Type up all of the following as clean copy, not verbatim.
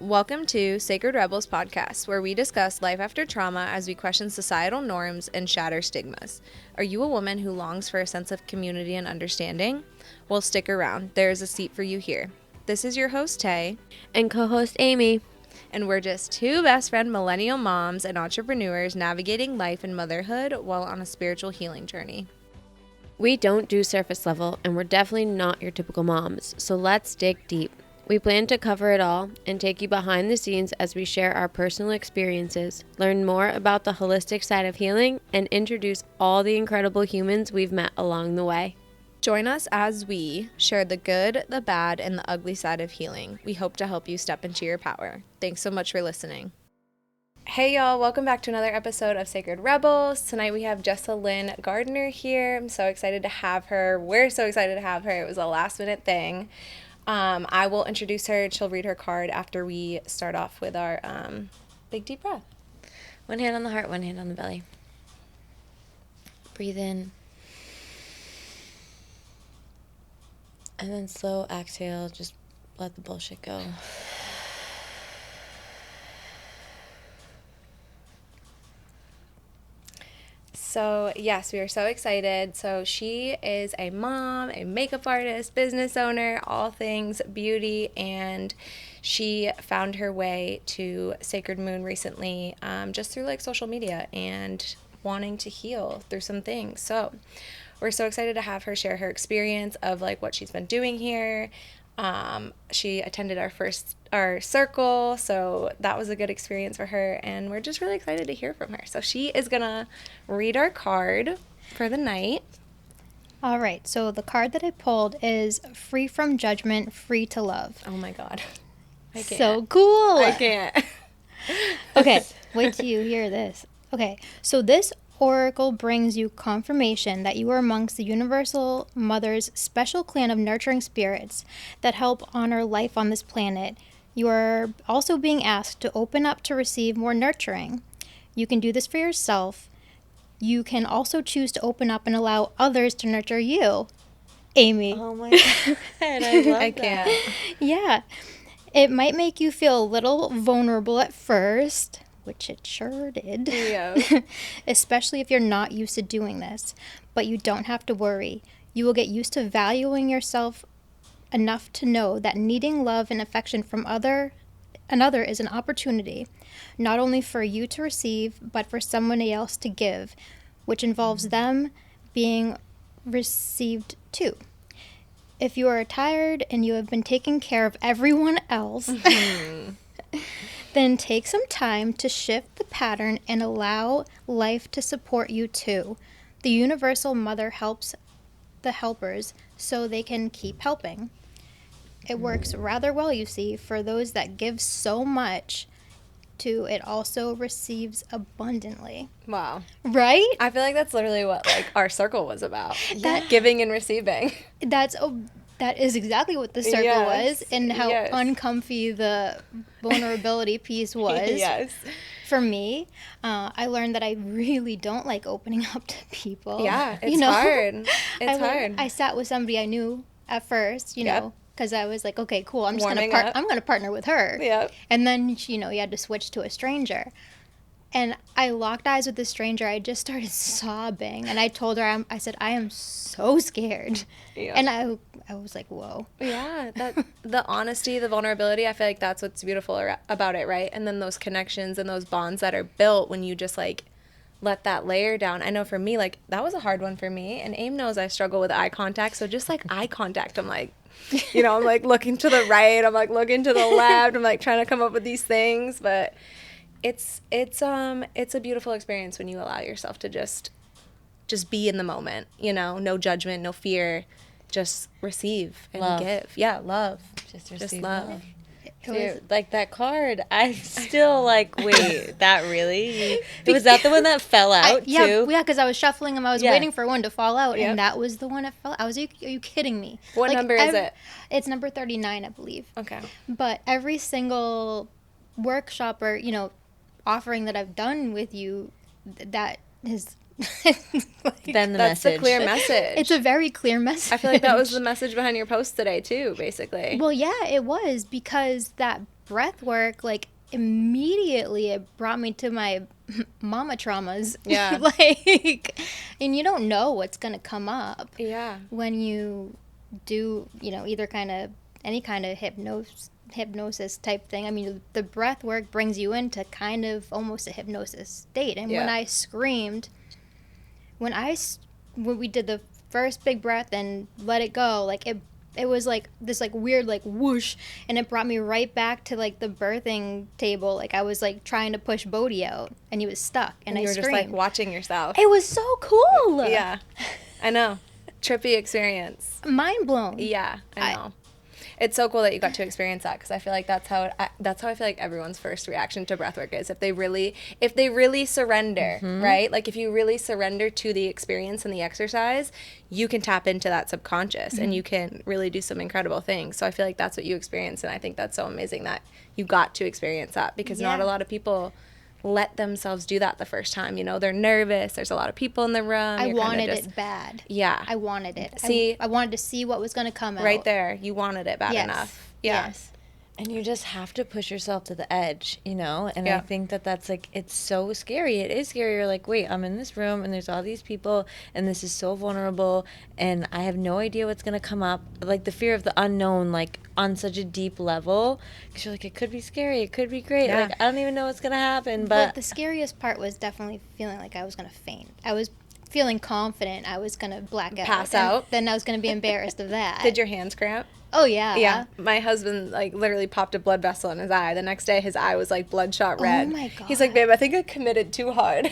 Welcome to Sacred Rebels podcast, where we discuss life after trauma as we question societal norms and shatter stigmas. Are you a woman who longs for a sense of community and understanding? Well, stick around. There is a seat for you here. This is your host, Tay. And co-host, Amy. And we're just two best friend millennial moms and entrepreneurs navigating life and motherhood while on a spiritual healing journey. We don't do surface level, and we're definitely not your typical moms, so let's dig deep. We plan to cover it all and take you behind the scenes as we share our personal experiences, learn more about the holistic side of healing, and introduce all the incredible humans we've met along the way. Join us as we share the good, the bad, and the ugly side of healing. We hope to help you step into your power. Thanks so much for listening. Hey y'all, welcome back to another episode of Sacred Rebels. Tonight we have Jessalyn Gardner here. I'm so excited to have her. We're so excited to have her. It was a last minute thing. I will introduce her. She'll read her card after we start off with our big deep breath. One hand on the heart, one hand on the belly. Breathe in. And then slow exhale. Just let the bullshit go. So, yes, we are so excited. So, she is a mom, a makeup artist, business owner, all things beauty, and she found her way to Sacred Moon recently just through like social media and wanting to heal through some things. So, we're so excited to have her share her experience of like what she's been doing here. She attended our circle, so that was a good experience for her, and we're just really excited to hear from her. So she is gonna read our card for the night. All right, so the card that I pulled is Free from Judgment, Free to Love. Oh my god, I can't. So cool. I can't. Okay, wait till you hear this. Okay, so this oracle brings you confirmation that you are amongst the Universal Mother's special clan of nurturing spirits that help honor life on this planet. You are also being asked to open up to receive more nurturing. You can do this for yourself. You can also choose to open up and allow others to nurture you. Amy. Oh my god, I love I that. can't. Yeah. It might make you feel a little vulnerable at first, which it sure did. Yeah. Especially if you're not used to doing this. But you don't have to worry. You will get used to valuing yourself enough to know that needing love and affection from another is an opportunity, not only for you to receive, but for someone else to give, which involves them being received too. If you are tired and you have been taking care of everyone else, then take some time to shift the pattern and allow life to support you too. The Universal Mother helps the helpers so they can keep helping. It works rather well, you see, for those that give so much to it also receives abundantly. Wow. Right? I feel like that's literally what like our circle was about. Giving and receiving. That is exactly what the circle Yes, was, and how yes. uncomfy the vulnerability piece was. Yes. For me, I learned that I really don't like opening up to people. Yeah, it's hard. It's hard. I sat with somebody I knew at first, you know, because I was like, okay, cool. I'm Warming up. I'm gonna partner with her. Yep. And then you had to switch to a stranger. And I locked eyes with the stranger. I just started sobbing, and I told her, I said, I am so scared. Yeah. And I was like, whoa. Yeah, that the honesty, the vulnerability, I feel like that's what's beautiful about it, right? And then those connections and those bonds that are built when you just like let that layer down. I know for me, like that was a hard one for me, and Aim knows I struggle with eye contact, so just like eye contact, I'm like, I'm like looking to the right, I'm like looking to the left, I'm like trying to come up with these things, but it's a beautiful experience when you allow yourself to just be in the moment, no judgment, no fear, just receive and Love. give. Yeah, love. Just Just love. Dude, like that card, I still like, wait, that really? Was that the one that fell out too? Yeah, because I was shuffling them. I was Yeah. waiting for one to fall out, Yep. and that was the one that fell out. Are you kidding me? What number is it? It's number 39, I believe. Okay. But every single workshop or, offering that I've done with you, that has Then the That's message. the clear message. it's a very clear message. I feel like that was the message behind your post today too, basically. Well, yeah, it was, because that breath work, like, immediately it brought me to my mama traumas. Yeah. Like, and you don't know what's going to come up Yeah. when you do, either any kind of hypnosis type thing. I mean, the breath work brings you into kind of almost a hypnosis state. And when I screamed, when we did the first big breath and let it go, like, it was like this like weird like whoosh, and it brought me right back to like the birthing table. Like, I was like trying to push Bodhi out and he was stuck, and you I were screamed. just like watching yourself. It was so cool. Yeah, I know. Trippy experience. Mind blown. Yeah, I know. It's so cool that you got to experience that, because I feel like that's how I feel like everyone's first reaction to breathwork is if they really surrender, right? Like, if you really surrender to the experience and the exercise, you can tap into that subconscious and you can really do some incredible things. So I feel like that's what you experienced, and I think that's so amazing that you got to experience that, because not a lot of people let themselves do that the first time. They're nervous. There's a lot of people in the room. I wanted it bad. Yeah. I wanted it. See, I wanted to see what was going to come out. Right there. You wanted it bad enough. Yeah. Yes. And you just have to push yourself to the edge, And I think that's like, it's so scary. It is scary. You're like, wait, I'm in this room and there's all these people and this is so vulnerable and I have no idea what's going to come up. Like, the fear of the unknown, like, on such a deep level. Because you're like, it could be scary. It could be great. Yeah. Like, I don't even know what's going to happen. Well, But the scariest part was definitely feeling like I was going to faint. I was feeling confident I was going to black out. Pass out. Then I was going to be embarrassed of that. Did your hands cramp? Oh, yeah. Yeah. My husband, like, literally popped a blood vessel in his eye. The next day, his eye was, like, bloodshot red. Oh, my God. He's like, babe, I think I committed too hard.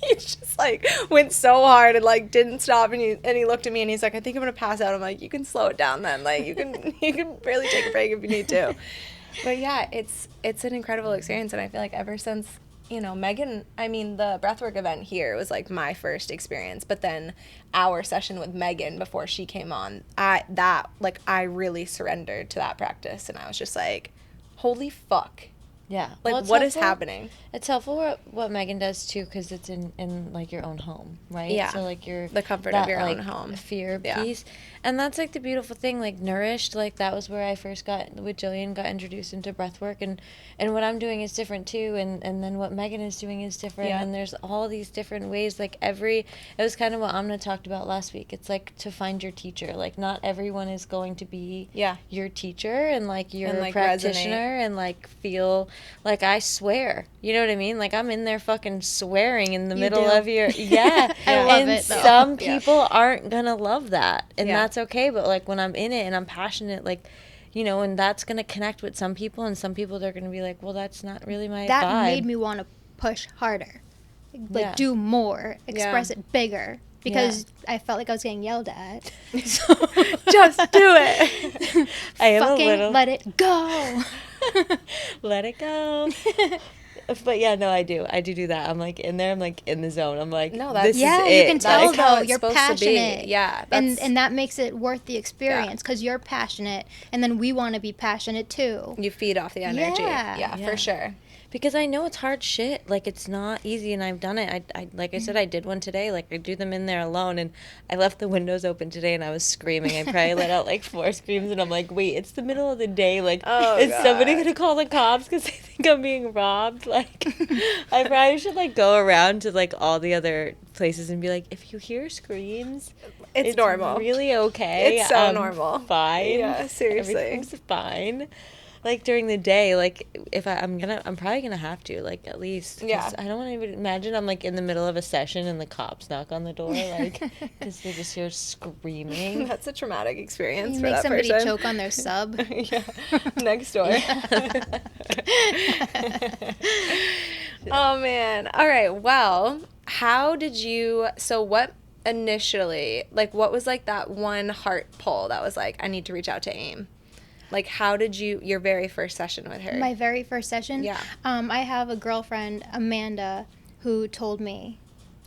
He just, like, went so hard and, like, didn't stop. And he looked at me and he's like, I think I'm going to pass out. I'm like, you can slow it down then. Like, you can really take a break if you need to. But, yeah, it's an incredible experience. And I feel like ever since, Megan, the breathwork event here was, like, my first experience. But then our session with Megan before she came on, I really surrendered to that practice. And I was just like, holy fuck. yeah. Like, Well, it's what is helpful. happening? It's helpful what Megan does, too, because it's in, like, your own home, right? Yeah. So, like, The comfort of your own home. Fear Yeah. piece. And that's, like, the beautiful thing. Like, Nourished, like, that was where I first got introduced into breath work. And what I'm doing is different, too. And then what Megan is doing is different. Yeah. And there's all these different ways. Like, it was kind of what Amna talked about last week. It's, like, to find your teacher. Like, not everyone is going to be your teacher and, like, your And, like, practitioner. resonate. And, like, feel like I swear. You know what I mean? Like, I'm in there fucking swearing in the middle do. of your I love and it, though. some people aren't gonna love that, and Yeah. that's okay. But like, when I'm in it and I'm passionate, like, and that's gonna connect with some people, and some people they're gonna be like, well, that's not really my That vibe. made me want to push harder. Like, Yeah. do more. Express it bigger. Because I felt like I was getting yelled at. So, Just do it. I am fucking a little let it go. let it go. But yeah, no, I do that. I'm like in there. I'm like in the zone. I'm like, No, that's- this Yeah, is you it. can That tell is how though it's you're supposed to be. passionate. Yeah, and that's- that makes it worth the experience because you're passionate, and then we want to be passionate too. You feed off the energy. Yeah. Yeah, Yeah. for sure. Because I know it's hard shit. Like, it's not easy, and I've done it. I like I said, I did one today. Like, I do them in there alone, and I left the windows open today, and I was screaming. I probably let out, like, 4 screams, and I'm like, wait, it's the middle of the day. Like, Oh, is somebody God. going to call the cops because they think I'm being robbed? Like, I probably should, like, go around to, like, all the other places and be like, if you hear screams, It's normal. really okay. It's so normal. Fine. Yeah, seriously. Everything's fine. Like, during the day, like, if I'm probably gonna have to, like, at least. 'Cause Yeah. I don't want to even imagine I'm, like, in the middle of a session and the cops knock on the door, like, because they just hear screaming. That's a traumatic experience You for make that somebody person. choke on their sub. Yeah, next door. Oh, man. All right. Well, what initially, like, what was, like, that one heart pull that was like, I need to reach out to AIM? Like, how did your very first session with her? My very first session? Yeah. I have a girlfriend, Amanda, who told me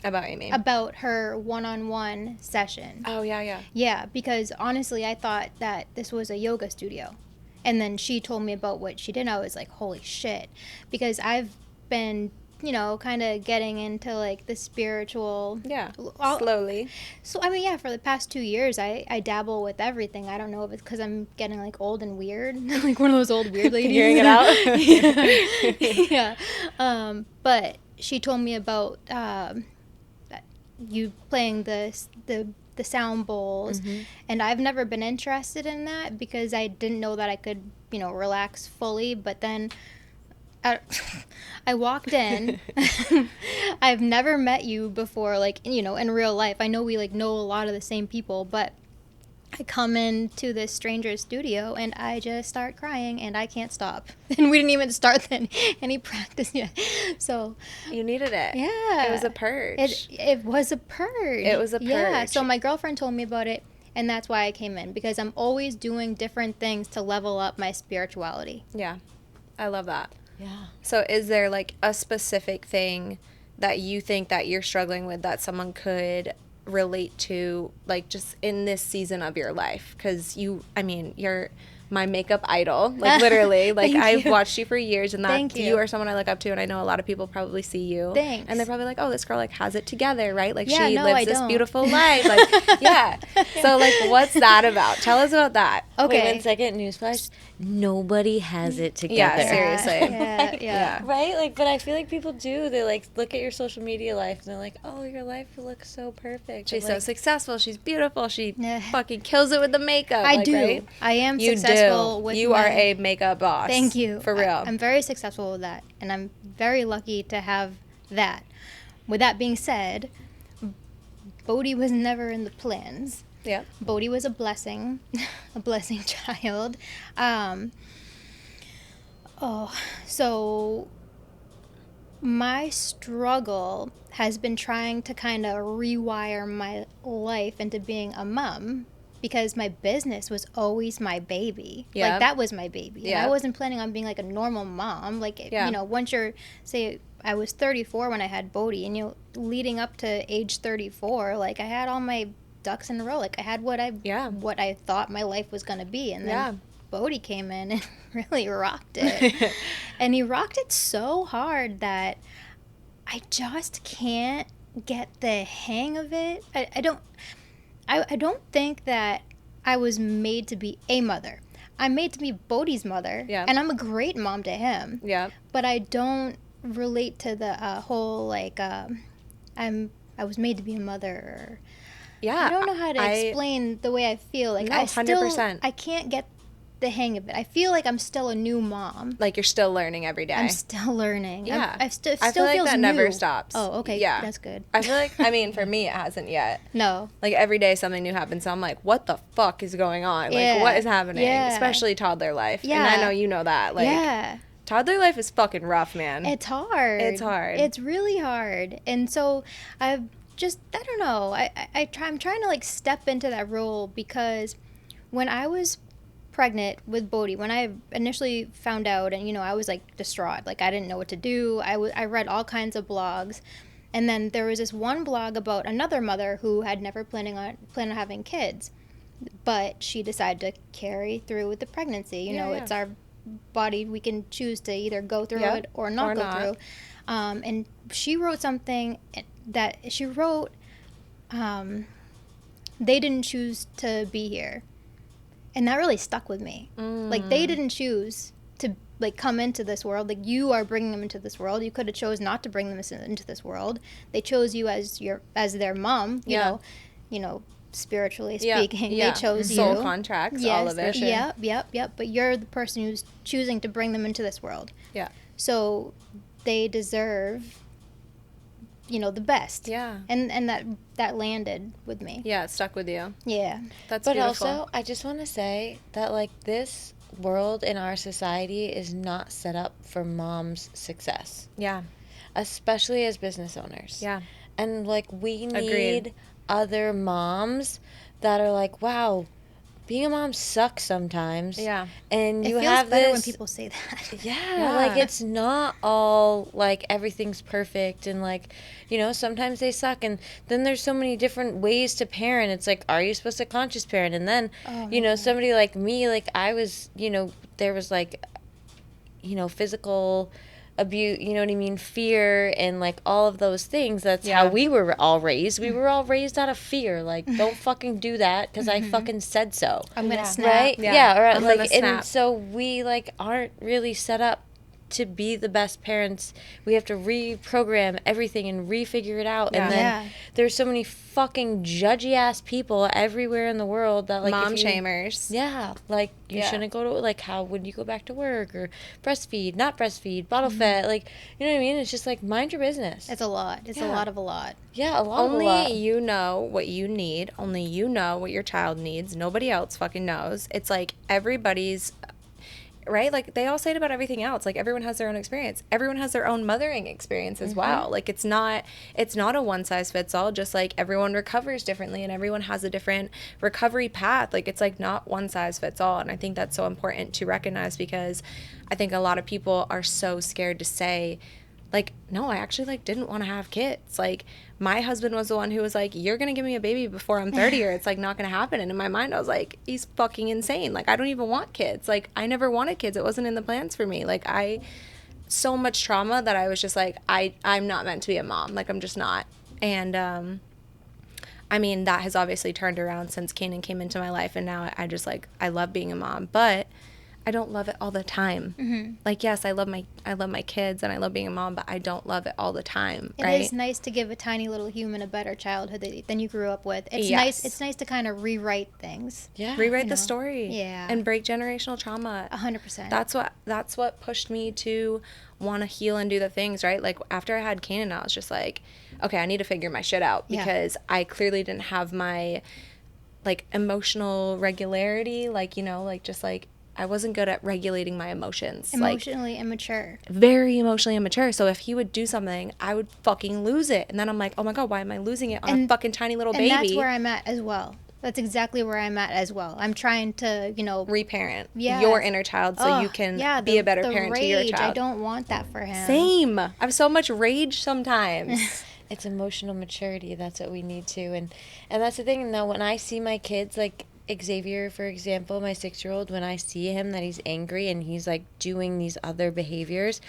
About Amy. about her one-on-one session. Oh, yeah. Yeah, because honestly, I thought that this was a yoga studio. And then she told me about what she did, and I was like, holy shit. Because I've been kind of getting into like the spiritual. Yeah. All- Slowly. So, I mean, yeah, for the past 2 years, I dabble with everything. I don't know if it's because I'm getting like old and weird, like one of those old weird ladies. Figuring it out. Yeah. But she told me about you playing the sound bowls, and I've never been interested in that because I didn't know that I could, relax fully. But then I walked in. I've never met you before, like, in real life. I know we like know a lot of the same people, but I come into this stranger's studio and I just start crying and I can't stop. And we didn't even start any practice yet. So You needed it. yeah, It was a purge. It was a purge. It was a Yeah. purge. So my girlfriend told me about it, and that's why I came in, because I'm always doing different things to level up my spirituality. Yeah. I love that. Yeah. So is there like a specific thing that you think that you're struggling with that someone could relate to, like, just in this season of your life? Because you're my makeup idol, like, literally. Like, Thank I've you. watched you for years, and Thank that you. you are someone I look up to, and I know a lot of people probably see you. Thanks. And they're probably like, oh, this girl, like, has it together, right? Like, Yeah, she no, lives I this don't. beautiful life. Like, yeah. So, like, what's that about? Tell us about that. Okay. Wait 1 second. Newsflash. Nobody has it together. Yeah, seriously. Yeah. Yeah. Right? Like, but I feel like people do. They, like, look at your social media life and they're like, oh, your life looks so perfect. She's And, so like, successful. She's beautiful. She Yeah. fucking kills it with the makeup. I like, do. Right? I am You successful do. with You my... are a makeup boss. Thank you. For real. I'm very successful with that, and I'm very lucky to have that. With that being said, Bodhi was never in the plans. Yeah. Bodhi was a blessing, a blessing child. So my struggle has been trying to kind of rewire my life into being a mom, because my business was always my baby. Yeah. Like, that was my baby. Yeah. And I wasn't planning on being like a normal mom. Like, Yeah. once you're, say, I was 34 when I had Bodhi, and, leading up to age 34, like, I had all my ducks in a row. Like, I had what I thought my life was going to be. And then Yeah. Bodhi came in and really rocked it. And he rocked it so hard that I just can't get the hang of it. I don't think that I was made to be a mother. I'm made to be Bodhi's mother. Yeah. And I'm a great mom to him. Yeah. But I don't relate to the whole, like, I was made to be a mother. Yeah. I don't know how to explain the way I feel. Like, No, I still 100%. I can't get the hang of it. I feel like I'm still a new mom. Like, you're still learning every day. I'm still learning. Yeah. I still I feel like feels that new. never stops. Oh, okay. Yeah. That's good. I feel like, for me, it hasn't yet. No. Like, every day something new happens. So I'm like, what the fuck is going on? Like, Yeah. what is happening? Yeah. Especially toddler life. And Yeah. I know you know that. Like, yeah. toddler life is fucking rough, man. It's hard. It's hard. It's really hard. And so I don't know. I'm trying to, like, step into that role, because when I was pregnant with Bodhi, when I initially found out, and, I was, like, distraught. Like, I didn't know what to do. I read all kinds of blogs. And then there was this one blog about another mother who had never planned on having kids, but she decided to carry through with the pregnancy. Yeah. It's our body. We can choose to either go through Yep. it or not go through. And she wrote something that she wrote, they didn't choose to be here. And that really stuck with me. Like, they didn't choose to, like, come into this world. Like, you are bringing them into this world. You could have chose not to bring them into this world. They chose you as their mom, you know, spiritually speaking. Yeah. They chose Soul you. contracts, all of it. Yep. But you're the person who's choosing to bring them into this world. Yeah. So they deserve, the best. Yeah. And that landed with me. Yeah, it stuck with you. Yeah. That's But beautiful. also, I just want to say that, like, this world in our society is not set up for moms' success, Yeah. especially as business owners. Yeah. And, like, we need Agreed. other moms that are like, wow, being a mom sucks sometimes. Yeah. And It you feels have better this. when people say that. Yeah, like, it's not all, like, everything's perfect, and, like, sometimes they suck, and then there's so many different ways to parent. It's like, are you supposed to conscious parent? And then, somebody like me, like, I was, there was, like, physical abuse, you know what I mean, fear and like all of those things. That's how we were all raised. We were all raised out of fear. Like, don't fucking do that because I fucking said so. I'm gonna snap. Right? Yeah. Or I'm gonna like, snap. and so we like aren't really set up to be the best parents. We have to reprogram everything and refigure it out. And then there's so many fucking judgy ass people everywhere in the world that like mom shamers. Yeah, like you shouldn't go to, like, how would you go back to work, or breastfeed, not breastfeed, bottle fed, like, you know what I mean? It's just like, mind your business. It's a lot. It's a lot of a lot. Yeah, a lot Only of a lot. you know what you need. Only you know what your child needs. Nobody else fucking knows. It's like everybody's, right? Like they all say it about everything else. Like everyone has their own experience. Everyone has their own mothering experience as well. Like it's not a one size fits all. Just like everyone recovers differently and everyone has a different recovery path. Like it's like not one size fits all. And I think that's so important to recognize, because I think a lot of people are so scared to say, like, no, I actually like didn't want to have kids. Like my husband was the one who was like, you're going to give me a baby before I'm 30 or it's like not going to happen. And in my mind, I was like, he's fucking insane. Like, I don't even want kids. Like, I never wanted kids. It wasn't in the plans for me. Like, so much trauma that I was just like, I'm not meant to be a mom. Like, I'm just not. And, I mean, that has obviously turned around since Kanan came into my life. And now I just like, I love being a mom, but I don't love it all the time. Like, yes, I love my kids and I love being a mom, but I don't love it all the time. It is nice to give a tiny little human a better childhood than you grew up with. It's nice. It's nice to kind of rewrite things. Yeah, rewrite the story. Yeah, and break generational trauma. 100%. That's what pushed me to want to heal and do the things, right? Like after I had Kanan, I was just like, okay, I need to figure my shit out, because I clearly didn't have my like emotional regularity, like, you know, like just like I wasn't good at regulating my emotions. Emotionally immature. Very emotionally immature. So if he would do something, I would fucking lose it. And then I'm like, oh my God, why am I losing it on a fucking tiny little baby? And that's where I'm at as well. That's exactly where I'm at as well. I'm trying to, you know, reparent your inner child so you can be a better parent to your child. I don't want that for him. Same. I have so much rage sometimes. It's emotional maturity. That's what we need to. And that's the thing, though, when I see my kids, like Xavier, for example, my 6-year-old, when I see him that he's angry and he's like doing these other behaviors,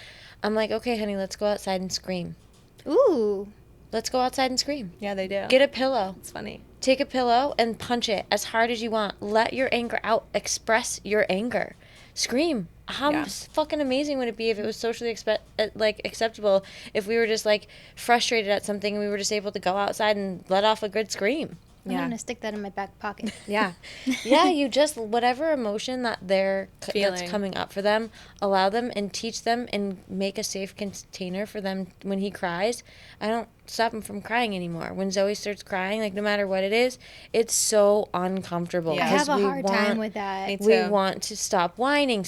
I'm like, okay, honey, let's go outside and scream. Ooh. Let's go outside and scream. Yeah, they do. Get a pillow. It's funny. Take a pillow and punch it as hard as you want. Let your anger out. Express your anger. Scream. How fucking amazing would it be if it was socially acceptable if we were just like frustrated at something and we were just able to go outside and let off a good scream. I'm going to stick that in my back pocket. Yeah. Yeah, you just, whatever emotion that that's coming up for them, allow them and teach them and make a safe container for them when he cries. I don't stop him from crying anymore. When Zoe starts crying, like no matter what it is, it's so uncomfortable. Yeah. I have a hard time with that. Me too. We want to stop whining.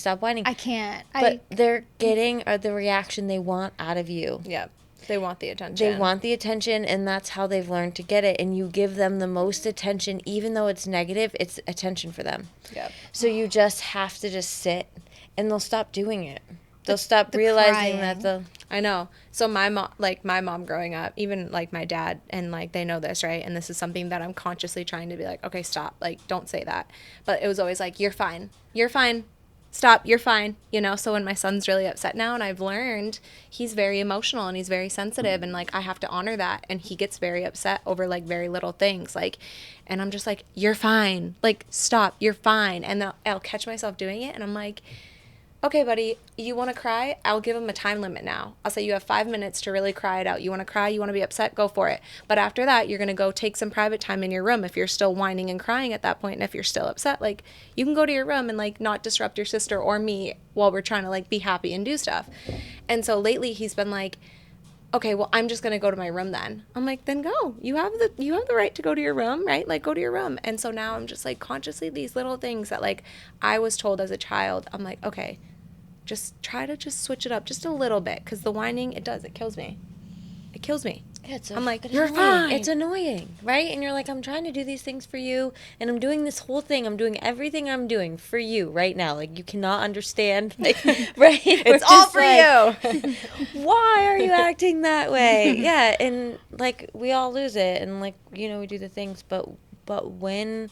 I can't. But they're getting the reaction they want out of you. Yeah. They want the attention. They want the attention, and that's how they've learned to get it. And you give them the most attention, even though it's negative, it's attention for them. Yep. So you just have to just sit, and they'll stop doing it. They'll stop realizing that I know. So my mom growing up, even like my dad, and like they know this, right? And this is something that I'm consciously trying to be like, okay, stop. Like, don't say that. But it was always like, you're fine. You're fine. Stop, you're fine, you know? So when my son's really upset now, and I've learned he's very emotional and he's very sensitive, and like I have to honor that, and he gets very upset over like very little things, like, and I'm just like, you're fine, like stop, you're fine. And I'll catch myself doing it, and I'm like, okay, buddy, you want to cry? I'll give him a time limit now. I'll say you have 5 minutes to really cry it out. You want to cry? You want to be upset? Go for it. But after that, you're going to go take some private time in your room if you're still whining and crying at that point. And if you're still upset, like, you can go to your room and, like, not disrupt your sister or me while we're trying to, like, be happy and do stuff. And so lately he's been like, okay, well, I'm just going to go to my room then. I'm like, then go. You have the right to go to your room, right? Like, go to your room. And so now I'm just, like, consciously these little things that, like, I was told as a child, I'm like, okay, just try to just switch it up just a little bit, because the whining, it kills me. It kills me. Yeah, I'm like, you're fine. It's annoying, right? And you're like, I'm trying to do these things for you, and I'm doing this whole thing. I'm doing everything I'm doing for you right now. Like, you cannot understand, like, right? It's all for you. Why are you acting that way? Yeah, and like we all lose it, and like, you know, we do the things, but when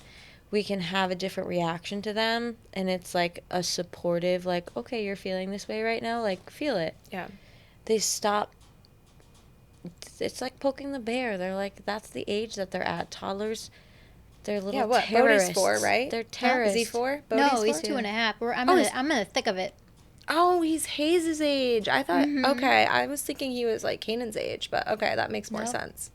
we can have a different reaction to them, and it's like a supportive, like, okay, you're feeling this way right now, like, feel it. Yeah. they stop. It's like poking the bear. They're like, that's the age that they're at. Toddlers, they're little Yeah, what? terrorists. Bodhi's 4, right? They're Is terrorists. he 4? No, Bodhi's he's 4? 2.5. Oh, I'm in the thick of it. Oh, he's Hayes' age. I thought, okay, I was thinking he was like Kanan's age, but okay, that makes more Nope. sense.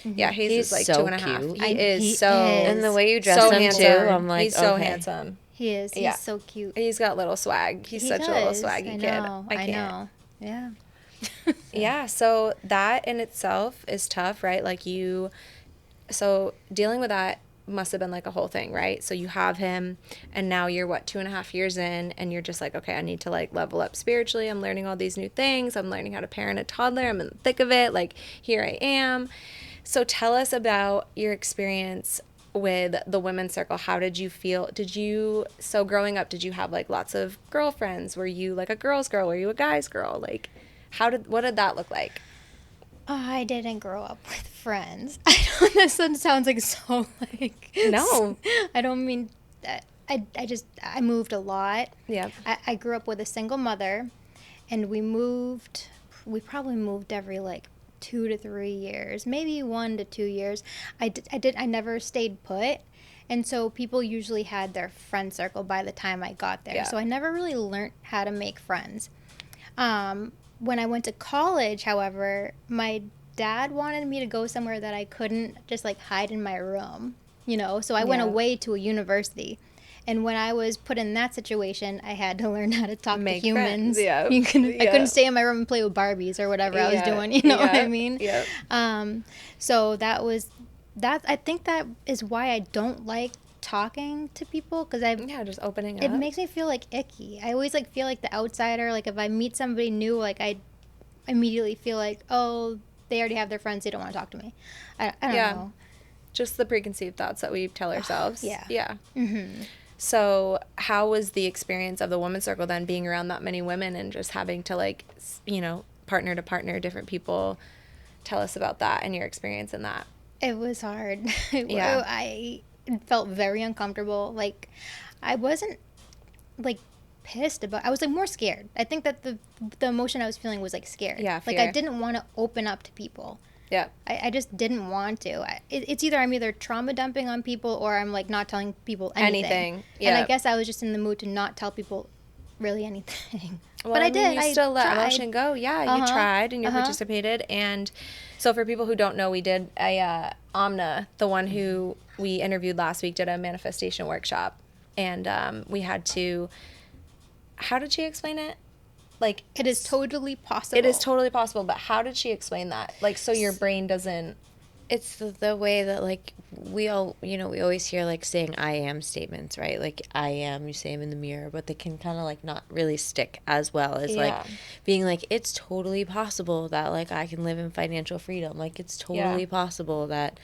Yeah, Hayes He's is like so 2.5. cute. He He so. is. And the way you dress so him handsome. too, I'm like, he's so okay. handsome. He is. He's Yeah. so cute. He's got little swag. He's He such a little does. swaggy I kid. know. I can't. know. Yeah. Yeah, so that in itself is tough, right? Like so dealing with that must have been like a whole thing, right? So you have him, and now you're 2.5 years in, and you're just like, okay, I need to like level up spiritually. I'm learning all these new things. I'm learning how to parent a toddler. I'm in the thick of it. Like, here I am. So tell us about your experience with the women's circle. How did you feel? So growing up, did you have like lots of girlfriends? Were you like a girl's girl? Were you a guy's girl? Like, what did that look like? I didn't grow up with friends. I don't. This sounds like so like. No. I don't mean that. I moved a lot. Yeah. I grew up with a single mother, and we probably moved every like 2 to 3 years, maybe 1 to 2 years. I never stayed put. And so people usually had their friend circle by the time I got there. Yeah. So I never really learned how to make friends. When I went to college, however, my dad wanted me to go somewhere that I couldn't just like hide in my room, So I went Yeah. away to a university. And when I was put in that situation, I had to learn how to talk Make to humans. friends, yeah. I Yeah. couldn't stay in my room and play with Barbies or whatever I was Yeah. doing, you know what Yeah. I mean? Yep. So I think that is why I don't like talking to people, because Yeah, just opening up. it makes me feel like icky. I always like feel like the outsider. Like if I meet somebody new, like I immediately feel like, oh, they already have their friends. They don't want to talk to me. I don't Yeah. know. Just the preconceived thoughts that we tell ourselves. Yeah. Yeah. Mm-hmm. So how was the experience of the women's circle then, being around that many women and just having to like, partner to partner, different people? Tell us about that and your experience in that. It was hard. Yeah. I felt very uncomfortable. Like I wasn't like pissed about. I was like more scared. I think that the emotion I was feeling was like scared. Yeah, Like I fear. didn't want to open up to people. Yeah. I just didn't want to. It's either I'm either trauma dumping on people or I'm like not telling people anything. Yeah. And I guess I was just in the mood to not tell people really anything. Well, but I did. You still let tried. emotion go. Yeah, you tried and you participated. And so for people who don't know, we did Amna, the one who we interviewed last week, did a manifestation workshop. And we had to, how did she explain it? Like, It is totally possible. it is totally possible, but how did she explain that? Like, so your brain doesn't. It's the way that like we always hear like saying I am statements, right? Like I am, you say them in the mirror, but they can kind of like not really stick as well as like Yeah. being like, it's totally possible that like I can live in financial freedom. Like it's totally possible that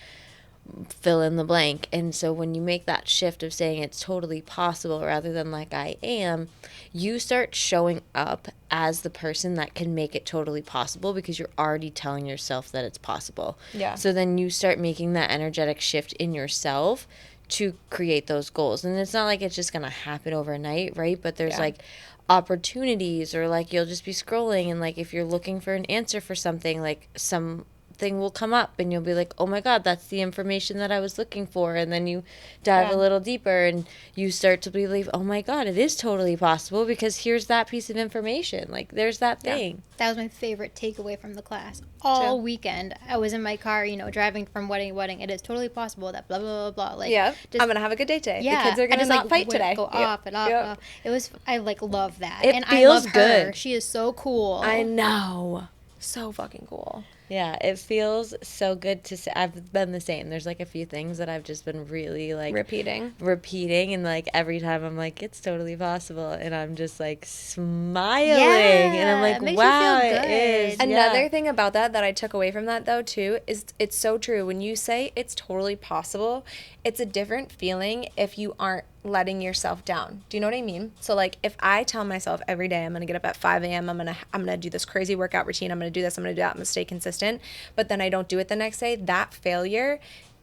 fill in the blank. And so when you make that shift of saying it's totally possible rather than like I am, you start showing up as the person that can make it totally possible because you're already telling yourself that it's possible. Yeah. So then you start making that energetic shift in yourself to create those goals. And it's not like it's just going to happen overnight, right? But there's like opportunities, or like you'll just be scrolling and like if you're looking for an answer for something, like something will come up and you'll be like, oh my God, that's the information that I was looking for. And then you dive a little deeper and you start to believe, oh my God, it is totally possible because here's that piece of information. Like there's that thing. That was my favorite takeaway from the class. All weekend, I was in my car, driving from wedding to wedding. It is totally possible that blah, blah, blah, blah. Like, Yeah. just, I'm going to have a good day today. yeah. The kids are going to not fight today. Go off and off and off. It was, I like love that. It and feels I love her. good. She is so cool. I know. So fucking cool. Yeah, it feels so good to say. I've been the same. There's like a few things that I've just been really like Repeating, and like every time I'm like, it's totally possible, and I'm just like smiling, and I'm it like, makes wow, you feel it good. is. Another thing about that I took away from that though too is it's so true. When you say it's totally possible, it's a different feeling if you aren't letting yourself down. Do you know what I mean? So like if I tell myself every day I'm gonna get up at 5 a.m. I'm gonna do this crazy workout routine, I'm gonna do this, I'm gonna do that, I'm gonna stay consistent, but then I don't do it the next day, that failure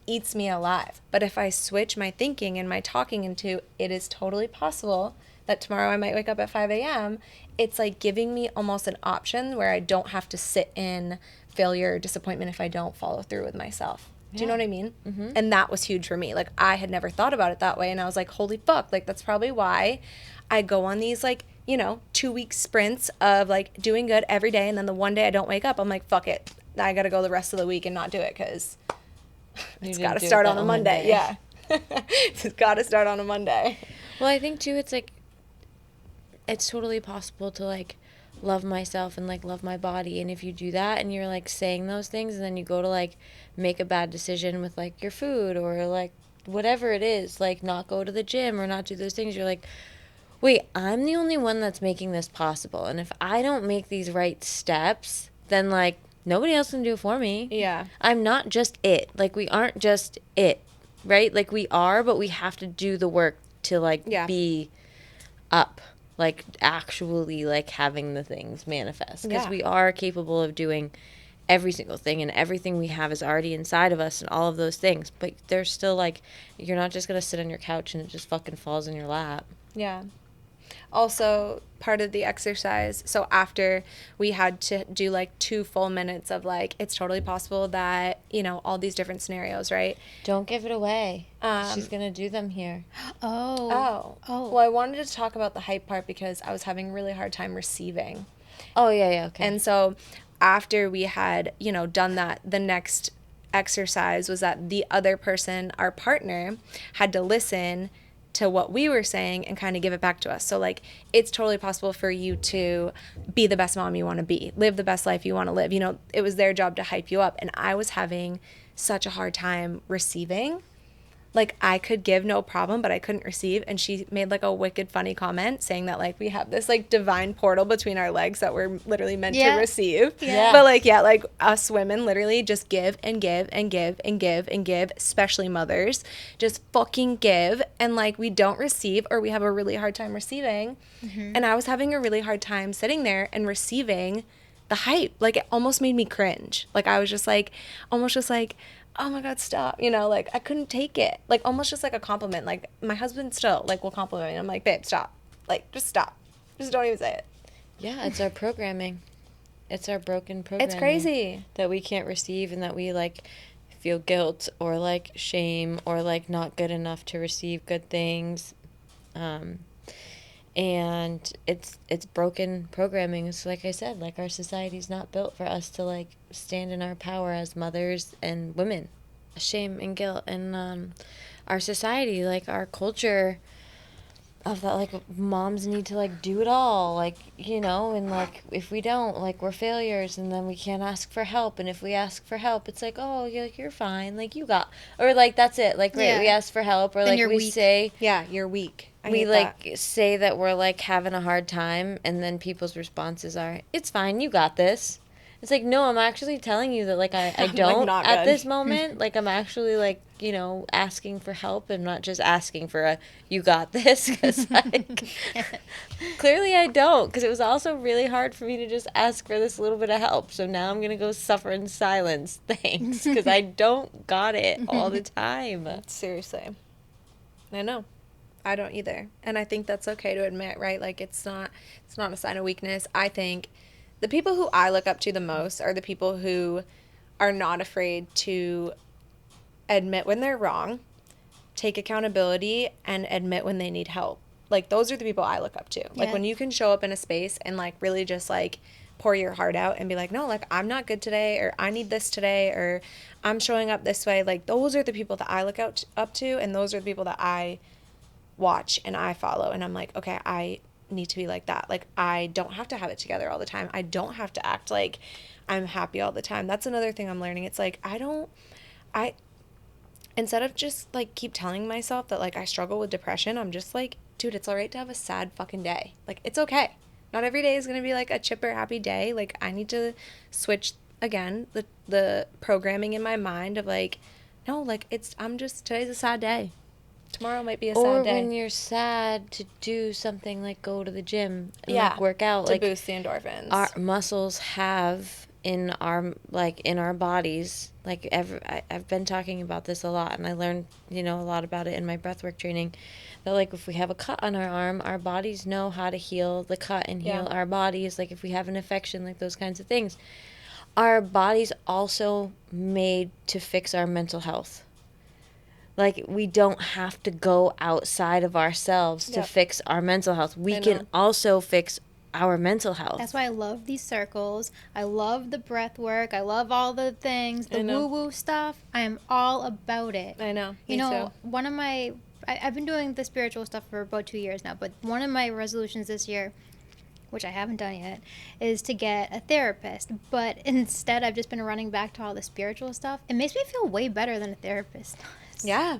eats me alive. But if I switch my thinking and my talking into it is totally possible, that tomorrow I might wake up at 5 a.m., it's like giving me almost an option where I don't have to sit in failure or disappointment if I don't follow through with myself. Do you know what I mean? Mm-hmm. And that was huge for me. Like, I had never thought about it that way. And I was like, holy fuck. Like, that's probably why I go on these, like, 2-week sprints of, like, doing good every day. And then the one day I don't wake up, I'm like, fuck it. I got to go the rest of the week and not do it because it's got to start on a Monday. Yeah. It's got to start on a Monday. Well, I think, too, it's, like, it's totally possible to, like, love myself and, like, love my body. And if you do that and you're, like, saying those things and then you go to, like, make a bad decision with, like, your food or, like, whatever it is, like, not go to the gym or not do those things, you're like, wait, I'm the only one that's making this possible. And if I don't make these right steps, then, like, nobody else can do it for me. Yeah. I'm not just it. Like, we aren't just it, right? Like, we are, but we have to do the work to, like, be up. Like, actually, like, having the things manifest. Because we are capable of doing every single thing, and everything we have is already inside of us and all of those things. But there's still, like, you're not just going to sit on your couch and it just fucking falls in your lap. Yeah. Also, part of the exercise, so after we had to do, like, 2 full minutes of, like, it's totally possible that, all these different scenarios, right? Don't give it away. She's going to do them here. Oh. Well, I wanted to talk about the hype part because I was having a really hard time receiving. Oh, yeah, okay. And so after we had, done that, the next exercise was that the other person, our partner, had to listen to what we were saying and kind of give it back to us. So, like, it's totally possible for you to be the best mom you want to be, live the best life you want to live. It was their job to hype you up. And I was having such a hard time receiving. Like, I could give no problem, but I couldn't receive. And she made, like, a wicked funny comment saying that, like, we have this, like, divine portal between our legs that we're literally meant to receive. Yeah. But, like, like, us women literally just give and give and give and give and give, especially mothers. Just fucking give. And, like, we don't receive, or we have a really hard time receiving. Mm-hmm. And I was having a really hard time sitting there and receiving the hype. Like, it almost made me cringe. Like, I was just, like, almost just, like, oh my God, stop. Like, I couldn't take it. Like, almost just like a compliment. Like, my husband still, like, will compliment me. I'm like, babe, stop. Like, just stop. Just don't even say it. Yeah, it's our programming. It's our broken programming. It's crazy. That we can't receive and that we, like, feel guilt or, like, shame or, like, not good enough to receive good things. And it's broken programming. It's like I said, like, our society's not built for us to, like, stand in our power as mothers and women. Shame and guilt. And our society, like, our culture of that, like, moms need to, like, do it all, like, and, like, if we don't, like, we're failures, and then we can't ask for help, and if we ask for help, it's like, oh, you're fine, like, you got, or, like, that's it, like, right, we ask for help, or, then like, we weak. say, yeah, you're weak. We, like, say that we're, like, having a hard time, and then people's responses are, it's fine, you got this. It's like, no, I'm actually telling you that, like, I don't like, at this moment. Like, I'm actually, like, asking for help and not just asking for a, you got this. Because, like, clearly I don't. Because it was also really hard for me to just ask for this little bit of help. So now I'm going to go suffer in silence. Thanks. Because I don't got it all the time. Seriously. I know. I don't either. And I think that's okay to admit, right? Like, it's not a sign of weakness. I think the people who I look up to the most are the people who are not afraid to admit when they're wrong, take accountability, and admit when they need help. Like, those are the people I look up to. Like, when you can show up in a space and, like, really just, like, pour your heart out and be like, no, like, I'm not good today, or I need this today, or I'm showing up this way. Like, those are the people that I look up to, and those are the people that I watch and I follow. And I'm like, okay, I need to be like that. Like, I don't have to have it together all the time. I don't have to act like I'm happy all the time. That's another thing I'm learning. It's like, instead of just, like, keep telling myself that, like, I struggle with depression, I'm just like, dude, it's all right to have a sad fucking day. Like, it's okay. Not every day is going to be, like, a chipper happy day. Like, I need to switch, again, the programming in my mind of, like, no, like, today's a sad day. Tomorrow might be a sad day. Or when you're sad, to do something like go to the gym and like work out. To like boost the endorphins. Our muscles have in our bodies. Like I've been talking about this a lot, and I learned, a lot about it in my breathwork training, that like if we have a cut on our arm, our bodies know how to heal the cut and heal our bodies. Like if we have an infection, like those kinds of things. Our body's also made to fix our mental health. Like, we don't have to go outside of ourselves to fix our mental health. We can also fix our mental health. That's why I love these circles. I love the breath work. I love all the things, the woo-woo stuff. I am all about it. I know. Me too. One of I've been doing the spiritual stuff for about 2 years now, but one of my resolutions this year, which I haven't done yet, is to get a therapist. But instead, I've just been running back to all the spiritual stuff. It makes me feel way better than a therapist does. Yeah.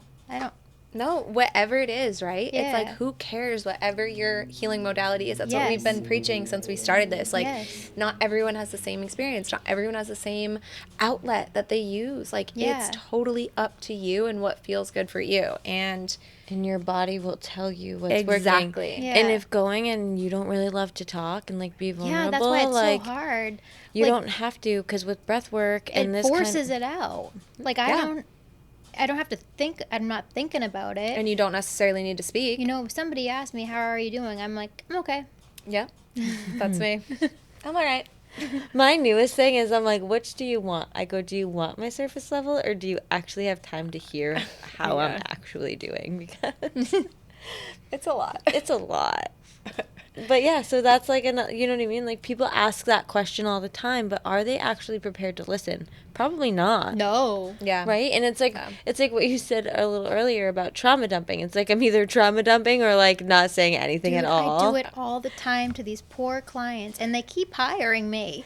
No, whatever it is, right? Yeah. It's like, who cares whatever your healing modality is? That's what we've been preaching since we started this. Like, not everyone has the same experience. Not everyone has the same outlet that they use. Like, it's totally up to you and what feels good for you. And your body will tell you what's working. Exactly. Yeah. And if going and you don't really love to talk and, like, be vulnerable. Yeah, that's why it's so hard. You don't have to, because with breath work and this forces it out. Like, I don't have to think. I'm not thinking about it. And you don't necessarily need to speak. If somebody asks me, how are you doing? I'm like, I'm okay. Yeah. That's me. I'm all right. My newest thing is I'm like, which do you want? I go, do you want my surface level, or do you actually have time to hear how I'm actually doing? Because it's a lot. It's a lot. But yeah, so that's like, you know what I mean? Like, people ask that question all the time, but are they actually prepared to listen? Probably not. No. Yeah. Right? And it's like what you said a little earlier about trauma dumping. It's like I'm either trauma dumping or like not saying anything at all. I do it all the time to these poor clients, and they keep hiring me.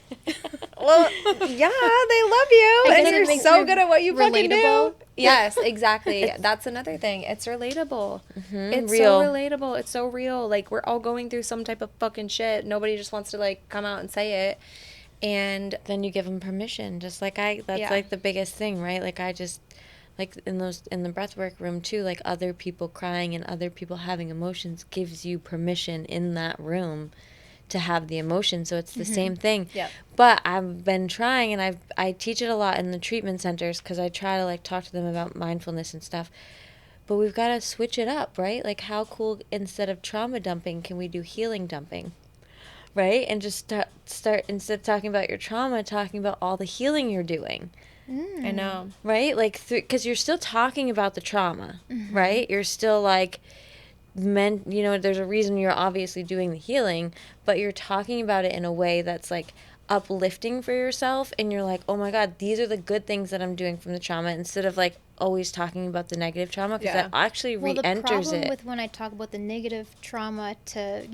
Well, yeah, they love you, and you're so good at what you fucking do. Yes, exactly. That's another thing. It's relatable. Mm-hmm. It's real. So relatable. It's so real. Like, we're all going through some type of fucking shit. Nobody just wants to, like, come out and say it. And then you give them permission. Just like that's like the biggest thing, right? Like, I just, like, in the breathwork room too, like, other people crying and other people having emotions gives you permission in that room to have the emotion. So it's the same thing. Yep. But I've been trying, and I teach it a lot in the treatment centers, because I try to, like, talk to them about mindfulness and stuff. But we've got to switch it up, right? Like, how cool, instead of trauma dumping, can we do healing dumping? Right? And just start instead of talking about your trauma, talking about all the healing you're doing. I know. Right? Like, because you're still talking about the trauma, right? You're still, like, there's a reason you're obviously doing the healing, but you're talking about it in a way that's, like, uplifting for yourself, and you're like, oh my God, these are the good things that I'm doing from the trauma, instead of, like, always talking about the negative trauma, because that actually re-enters the problem it. with when I talk about the negative trauma to,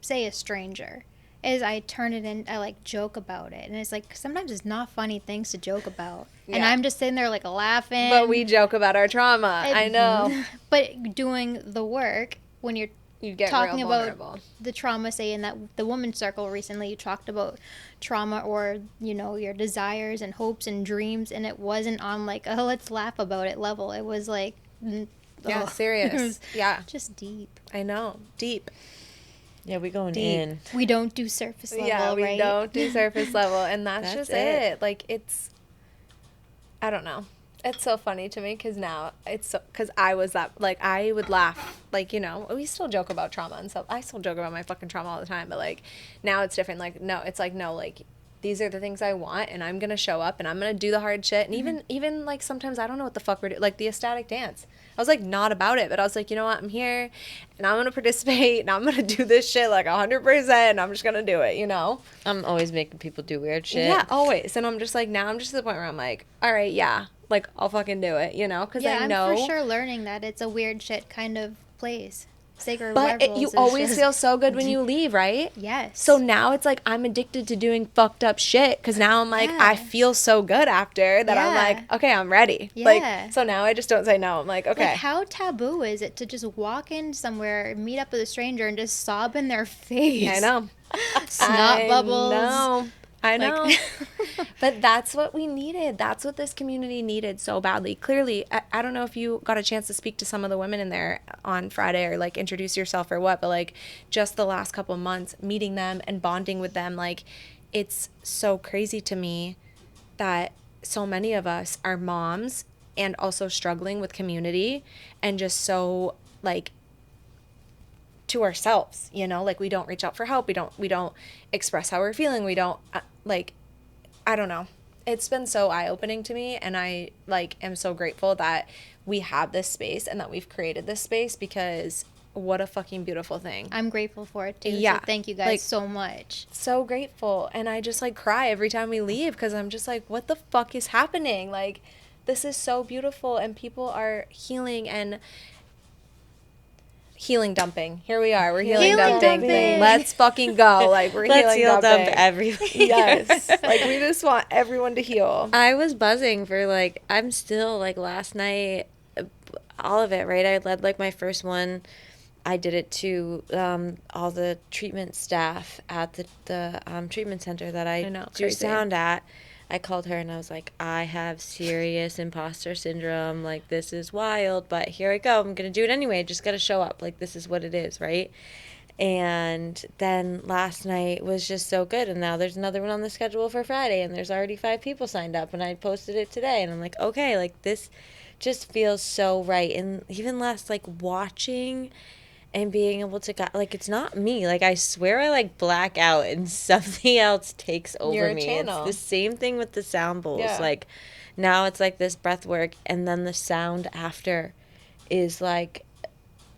say a stranger, is I turn it in, I, like, joke about it, and it's like, sometimes it's not funny things to joke about, and I'm just sitting there, like, laughing. But we joke about our trauma. I know. But doing the work, when you get talking about the trauma, say in that the women's circle recently, you talked about trauma or your desires and hopes and dreams, and it wasn't on like let's laugh about it level. It was like serious. Yeah, just deep. I know, deep. Yeah, we going in. We don't do surface level. Yeah, we right? don't do surface level, and that's just it. Like, it's, I don't know. It's so funny to me because now because I was that, like, I would laugh, like, we still joke about trauma and stuff. I still joke about my fucking trauma all the time, but, like, now it's different. Like, no, it's like, no, like, these are the things I want, and I'm going to show up, and I'm going to do the hard shit. And even, like, sometimes I don't know what the fuck we're doing. Like, the ecstatic dance. I was, like, not about it, but I was like, you know what? I'm here, and I'm going to participate, and I'm going to do this shit, like, 100%, and I'm just going to do it, I'm always making people do weird shit. Yeah, always. And I'm just, like, now I'm just at the point where I'm like, all right, yeah. Like, I'll fucking do it, because I know. I'm for sure learning that it's a weird shit kind of place. Sacred but you always feel so good when you leave, right? Yes. So now it's like I'm addicted to doing fucked up shit, because now I'm like, I feel so good after that. I'm like, okay, I'm ready. Yeah. Like, so now I just don't say no. I'm like, okay. Like, how taboo is it to just walk in somewhere, meet up with a stranger, and just sob in their face? I know. Snot bubbles. I know. But that's what we needed. That's what this community needed so badly. Clearly, I don't know if you got a chance to speak to some of the women in there on Friday or, like, introduce yourself or what, but, like, just the last couple of months, meeting them and bonding with them, like, it's so crazy to me that so many of us are moms and also struggling with community and just so like to ourselves, you know, like we don't reach out for help. We don't express how we're feeling. We don't like, I don't know. It's been so eye-opening to me, and I like am so grateful that we have this space and that we've created this space, because what a fucking beautiful thing. I'm grateful for it too. Yeah. So thank you guys Like, so much. So grateful. And I just like cry every time we leave, because I'm just like, what the fuck is happening? Like, this is so beautiful, and people are healing and healing dumping. Here we are. We're healing dumping. Let's fucking go. Like, we're Let's healing heal dumping. dump everybody. Yes. Like, we just want everyone to heal. I was buzzing for like, I'm still like last night, all of it, right? I led like my first one. I did it to all the treatment staff at the treatment center that I do crazy. sound at. I called her and I was like, I have serious imposter syndrome. Like, this is wild, but here I go. I'm going to do it anyway. Just got to show up. Like, this is what it is, right? And then last night was just so good. And now there's another one on the schedule for Friday. And there's already 5 people signed up. And I posted it today. And I'm like, okay, like, this just feels so right. And even last, like, watching and being able to like, it's not me. Like, I swear I like black out and something else takes over Your me. channel. It's the same thing with the sound bowls. Yeah. Like, now it's like this breath work, and then the sound after is like,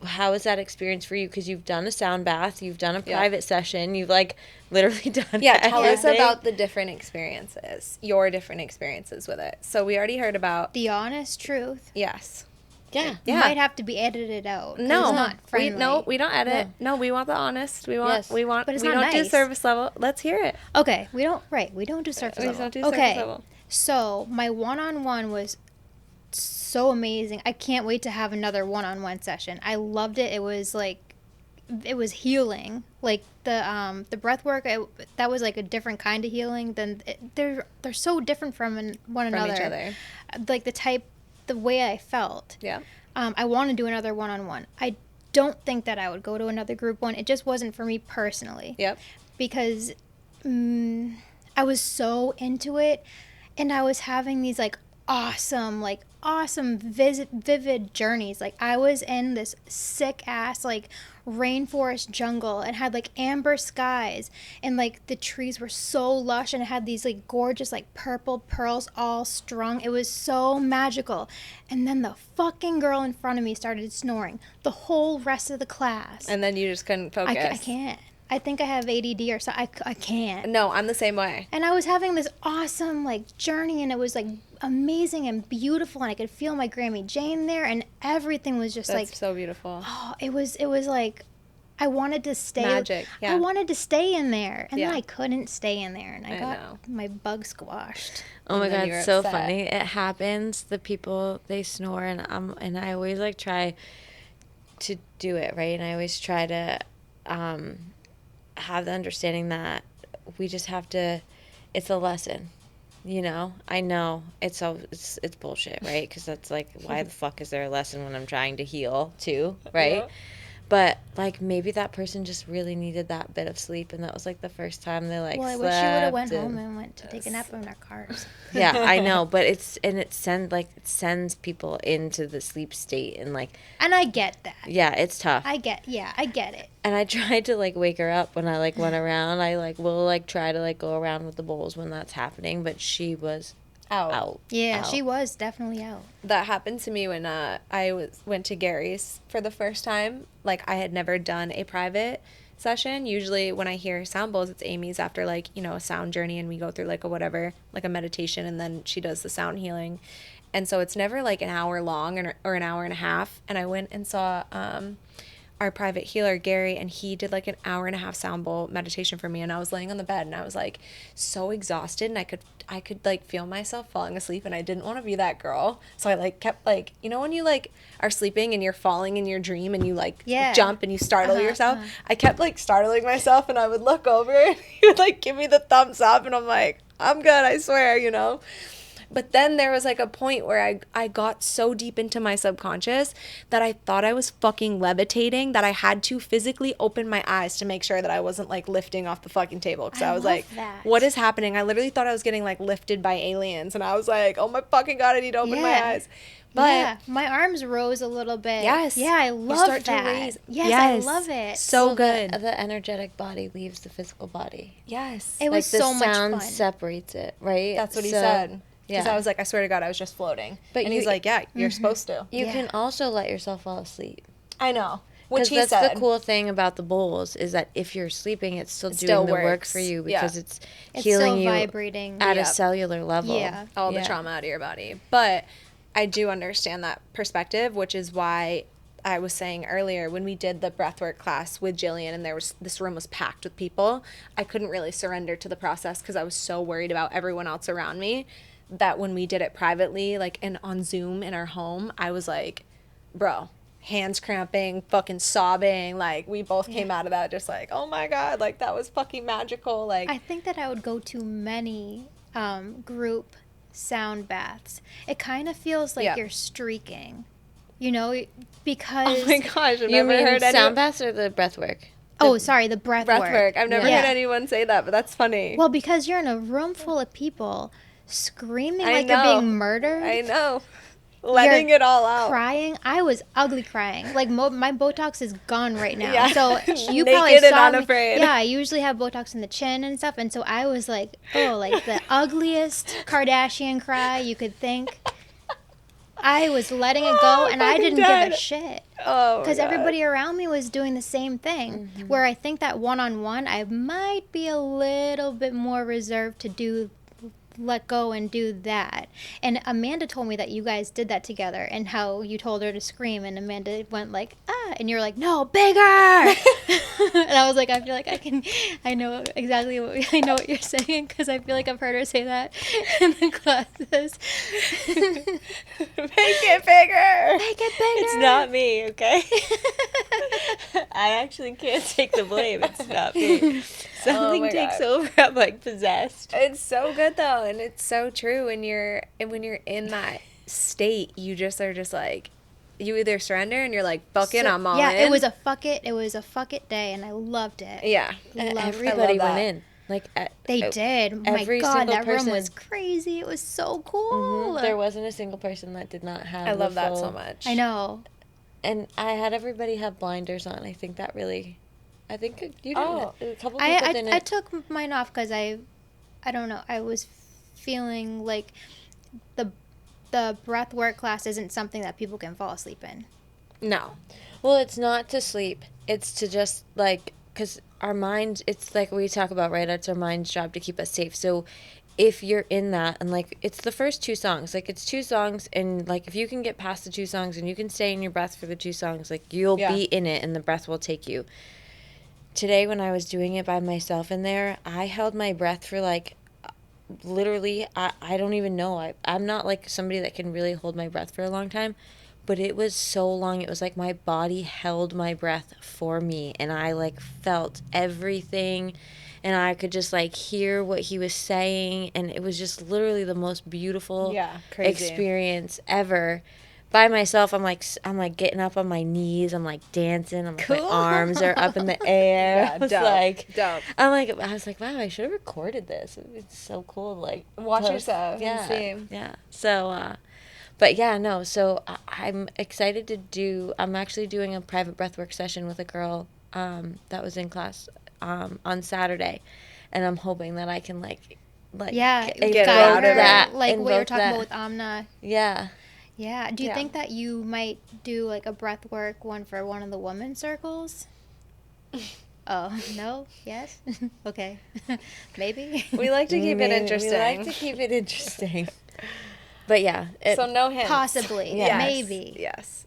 how is that experience for you? Because you've done a sound bath, you've done a private session, you've like literally done Tell us everything. about the different experiences, your different experiences with it. So we already heard about The honest truth. Yes. Yeah. Might have to be edited out. 'cause No, it's not friendly. we don't edit. No, we want the honest. We want, Yes. But it's we not don't do nice. service level. Let's hear it. Okay, we don't do surface We level. don't do surface Okay, level. so my one-on-one was so amazing. I can't wait to have another one-on-one session. I loved it. It was like, it was healing. Like the breath work, that was like a different kind of healing than they're so different from one another. From each other. Like the way I felt. Yeah. I want to do another one-on-one. I don't think that I would go to another group one. It just wasn't for me personally. Yep. Because I was so into it, and I was having these awesome vivid journeys. Like, I was in this sick ass rainforest jungle and had amber skies, and the trees were so lush and it had these gorgeous purple pearls all strung. It was so magical. And then the fucking girl in front of me started snoring the whole rest of the class. And then you just couldn't focus. I can't. I think I have ADD or something. I can't. No, I'm the same way. And I was having this awesome journey, and it was amazing and beautiful, and I could feel my Grammy Jane there, and everything was just That's so beautiful. oh, it was I wanted to stay. Magic, yeah. I wanted to stay in there, and then Yeah. I couldn't stay in there, and I got know. my bug squashed. Oh my And then god, you're it's so upset. funny. It happens. The people, they snore, and I always try to do it right, and I always try to have the understanding that we just have to. It's a lesson, I know it's bullshit, right? Because that's why the fuck is there a lesson when I'm trying to heal too, right? Yeah. But maybe that person just really needed that bit of sleep, and that was the first time they Well, I slept. wish you would have went and- home and went to take a nap in our cars. Yeah, I know, but it sends people into the sleep state, and And I get that. yeah, it's tough. I get it. And I tried to wake her up when I went around. I will try to go around with the bowls when that's happening, but she was out. Yeah, out. she was definitely out. That happened to me when went to Gary's for the first time. I had never done a private session. Usually when I hear sound bowls, it's Amy's after a sound journey, and we go through a whatever, a meditation, and then she does the sound healing. And so it's never an hour long or an hour and a half. And I went and saw our private healer, Gary, and he did an hour and a half sound bowl meditation for me. And I was laying on the bed, and I was so exhausted, and I could feel myself falling asleep, and I didn't want to be that girl. So I kept when you are sleeping and you're falling in your dream, and you Yeah. jump and you startle yourself. I kept startling myself, and I would look over and he would give me the thumbs up, and I'm like, I'm good, I swear, But then there was like a point where I got so deep into my subconscious that I thought I was fucking levitating, that I had to physically open my eyes to make sure that I wasn't like lifting off the fucking table. Because I was love like, that. what is happening? I literally thought I was getting like lifted by aliens. And I was like, oh my fucking God, I need to open my eyes. But yeah, my arms rose a little bit. Yes. Yeah, I love start to that. raise. Yes, Yes. I love it. So Well, good. The energetic body leaves the physical body. Yes. It was the so much sound fun. separates it, right? That's what he So, said. Because Yeah. I was like, I swear to God, I was just floating. But And you- he's like, yeah, you're supposed to. You Yeah. can also let yourself fall asleep. I know. Which Because he that's said. the cool thing about the bowls is that if you're sleeping, it's still It doing still the work works. for you Yeah. because it's It's healing still you vibrating. at a Yep. cellular level. Yeah. All the trauma out of your body. But I do understand that perspective, which is why I was saying earlier when we did the breathwork class with Jillian and this room was packed with people, I couldn't really surrender to the process because I was so worried about everyone else around me that when we did it privately, like and on Zoom in our home, I was like, bro, hands cramping, fucking sobbing. Like we both came out of that just like, oh my God, like that was fucking magical. Like I think that I would go to many group sound baths. It kind of feels like Yeah. you're streaking, you know, because oh my gosh, I've You never mean heard sound baths or the breath work? oh, sorry, the breath breath work. I've never Yeah. heard anyone say that, but that's funny. Well, because you're in a room full of people screaming I like know. you're being murdered. I know. Letting it all out. Crying. I was ugly crying. Like my Botox is gone right now. Yeah. So you Naked probably and saw me. unafraid. Yeah, I usually have Botox in the chin and stuff, and so I was like, oh, like the ugliest Kardashian cry you could think. I was letting it go, and I fucking didn't dead. give a shit. Oh, my Because God. everybody around me was doing the same thing. Where I think that one-on-one, I might be a little bit more reserved to let go and do that. And Amanda told me that you guys did that together and how you told her to scream and Amanda went like, ah, and you're like, no, bigger. And I was like, I feel like I know exactly I know what you're saying because I feel like I've heard her say that in the classes. Make it bigger. Make it bigger. It's not me, okay? I actually can't take the blame. It's not me. Something my takes God. over. I'm like possessed. It's so good though, and it's so true. When you're in that state, you just are just like, you either surrender and you're like, fuck it, I'm all yeah, in. it was a fuck it day and I loved it. Yeah. Loved it. Everybody I love went that. in. Like They did. Oh my every God, single that room person- was crazy. It was so cool. There wasn't a single person that did not have. I the love that so full- much. I know. And I had everybody have blinders on. I think that really. I think you didn't. Oh. A couple people didn't. I took mine off because I don't know. I was feeling like the breath work class isn't something that people can fall asleep in. No. Well, it's not to sleep. It's to just like, because our mind, it's like we talk about, right? It's our mind's job to keep us safe. So if you're in that, and like, it's the first two songs, like it's two songs, and like if you can get past the two songs and you can stay in your breath for the two songs, like you'll be in it and the breath will take you. Today, when I was doing it by myself in there, I held my breath for like, literally, I don't even know. I'm not like somebody that can really hold my breath for a long time. But it was so long. It was like my body held my breath for me. And I like felt everything. And I could just like hear what he was saying. And it was just literally the most beautiful crazy. experience ever. By myself, I'm like getting up on my knees. I'm like dancing. I'm like, my arms are up in the air. Yeah, I was dope, like, dope. I was like, wow, I should have recorded this. It's so cool. To, like Watch post- yourself and see. Yeah. So, but yeah, no. So I'm excited to do. I'm actually doing a private breathwork session with a girl that was in class on Saturday, and I'm hoping that I can like Yeah, get guide out of her, that, like what you're invoke talking that. about with Amna. Yeah. Yeah. Do you Yeah. think that you might do like a breath work one for one of the women's circles? Oh, no? Yes? Okay. Maybe. We like to keep it interesting. We like to keep it interesting. But yeah, so no hints. Possibly. Yes. Maybe. Yes.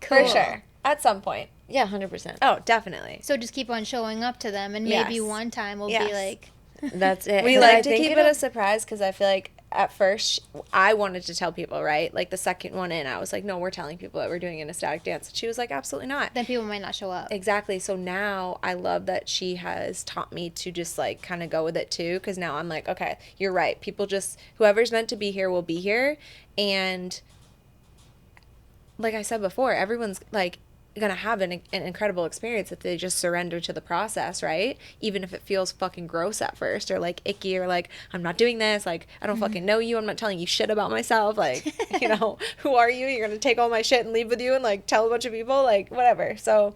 Cool. For sure. At some point. yeah, 100%. Oh, definitely. So just keep on showing up to them, and maybe Yes. one time we'll Yes. be like, That's it. We And I like to think keep it it'll- a surprise because I feel like at first I wanted to tell people, right? Like the second one in, I was like, no, we're telling people that we're doing an ecstatic dance. And she was like, absolutely not. Then people might not show up. Exactly. So now I love that she has taught me to just like kind of go with it too. Cause now I'm like, okay, you're right. People just, whoever's meant to be here will be here. And like I said before, everyone's like gonna have an incredible experience if they just surrender to the process, right? Even if it feels fucking gross at first or like icky or like I'm not doing this, like I don't fucking know you, I'm not telling you shit about myself, like you know, who are you? You're gonna take all my shit and leave with you and like tell a bunch of people, like whatever. So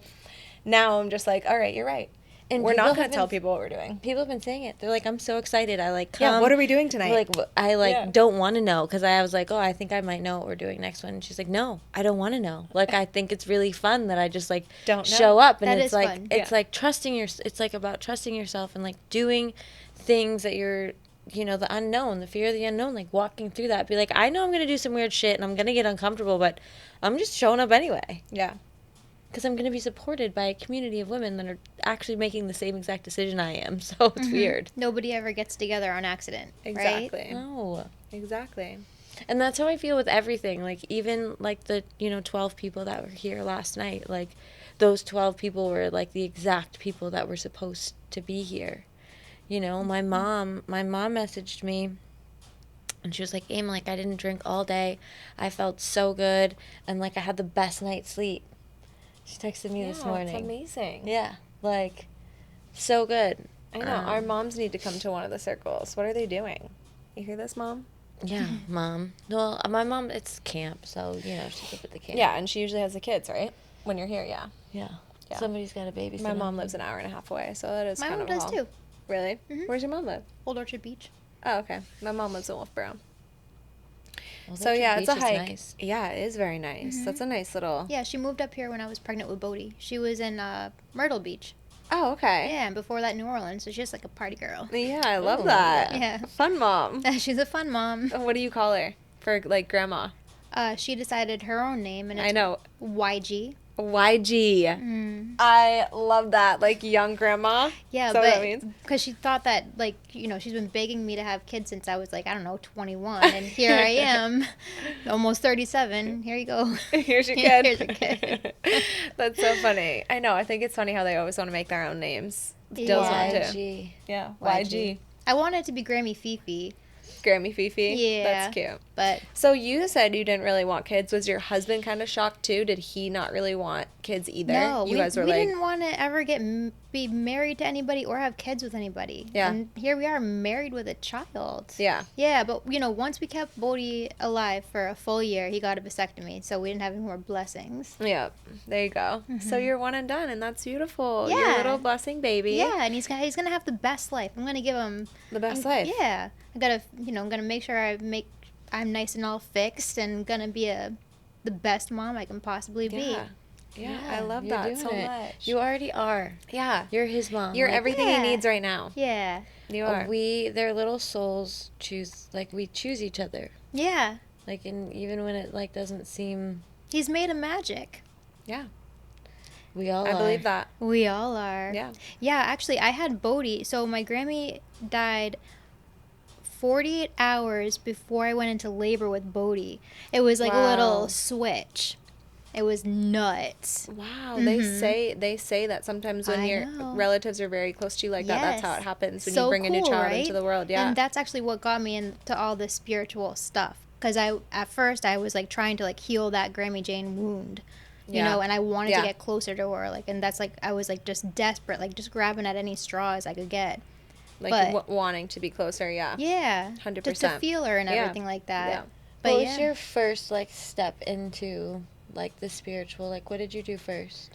now I'm just like, all right, you're right. And we're not going to tell people what we're doing. People have been saying it. They're like, I'm so excited. I like come. Yeah, what are we doing tonight? Like, I like don't want to know because I was like, oh, I think I might know what we're doing next one. And she's like, no, I don't want to know. Like, I think it's really fun that I just like don't know. show up and That it's is like fun. it's like trusting your. It's like about trusting yourself and like doing things that you're. You know, the unknown, the fear of the unknown, like walking through that. Be like, I know I'm going to do some weird shit and I'm going to get uncomfortable, but I'm just showing up anyway. Yeah. Because I'm going to be supported by a community of women that are actually making the same exact decision I am. So it's weird. Nobody ever gets together on accident. Exactly. Right? No. Exactly. And that's how I feel with everything. Like, even, like, the, 12 people that were here last night. Like, those 12 people were, like, the exact people that were supposed to be here. You know, my mom messaged me. And she was like, Aim, like, I didn't drink all day. I felt so good. And, like, I had the best night's sleep. She texted me this morning. It's amazing. Yeah, like, so good. I know. Our moms need to come to one of the circles. What are they doing? You hear this, Mom? Yeah, Mom. Well, my mom, it's camp, so, she's up at the camp. Yeah, and she usually has the kids, right? When you're here, yeah. Yeah. Yeah. Somebody's got a babysitter. My mom lives an hour and a half away, so that is My kind mom of a does haul. too. Really? Mhm. Where's your mom live? Old Orchard Beach. Oh, okay. My mom lives in Wolfboro. Well, So Orchard yeah, it's a Beach is hike. nice. Yeah, it is very nice. That's a nice little. Yeah, she moved up here when I was pregnant with Bodie. She was in Myrtle Beach. Oh, okay. Yeah, and before that, New Orleans. So she's just like a party girl. Yeah, I love Oh, that. Yeah. Fun mom. She's a fun mom. What do you call her for like grandma? She decided her own name, and it's I know. YG. YG. I love that. Like young grandma. Yeah, Is that what that but means? because she thought that, like, she's been begging me to have kids since I was like, I don't know, 21, and here I am, almost 37. Here you go. Here's your kid. Here's your kid. That's so funny. I know. I think it's funny how they always want to make their own names. Dill's one too. YG. Yeah. YG. YG. I wanted it to be Grammy Fifi, Grammy Fifi. Yeah. That's cute. but So you said you didn't really want kids. Was your husband kind of shocked too? Did he not really want kids either? no, You we guys were didn't want to ever be married to anybody or have kids with anybody. Yeah. And here we are, married with a child. Yeah. Yeah, but once we kept Bodie alive for a full year, he got a vasectomy, so we didn't have any more blessings. Yeah. There you go. So you're one and done, and that's beautiful. Your Yeah. little blessing baby. Yeah, and he's gonna have the best life. I'm gonna give him The best life. Yeah, I gotta I'm gonna make sure I'm nice and all fixed, and gonna be the best mom I can possibly be. Yeah. Yeah, I love you're that doing so it. much. You already are. Yeah. You're his mom. You're Like, everything Yeah. he needs right now. Yeah, You are. their little souls choose, like, we choose each other. yeah. Like, and even when it, like, doesn't seem, He's made of magic. Yeah. we all I are. believe that. We all are. Yeah. Yeah, actually, I had Bodie. So my Grammy died 48 hours before I went into labor with Bodie. It was like a Wow. little switch. It was nuts. Wow. They say that sometimes when I your know. relatives are very close to you like that, that's how Yes. it happens when So you bring a new cool, child right? into the world. Yeah. And that's actually what got me into all this spiritual stuff. Because at first I was like trying to like heal that Grammy Jane wound. You Yeah. know, and I wanted Yeah. to get closer to her, like, and that's like I was like just desperate, like just grabbing at any straws I could get. like but- wanting to be closer. Yeah. Yeah, 100%. just to feel her and Yeah. everything like that. Yeah. But What yeah, was your first, like, step into, like, the spiritual? Like, what did you do first?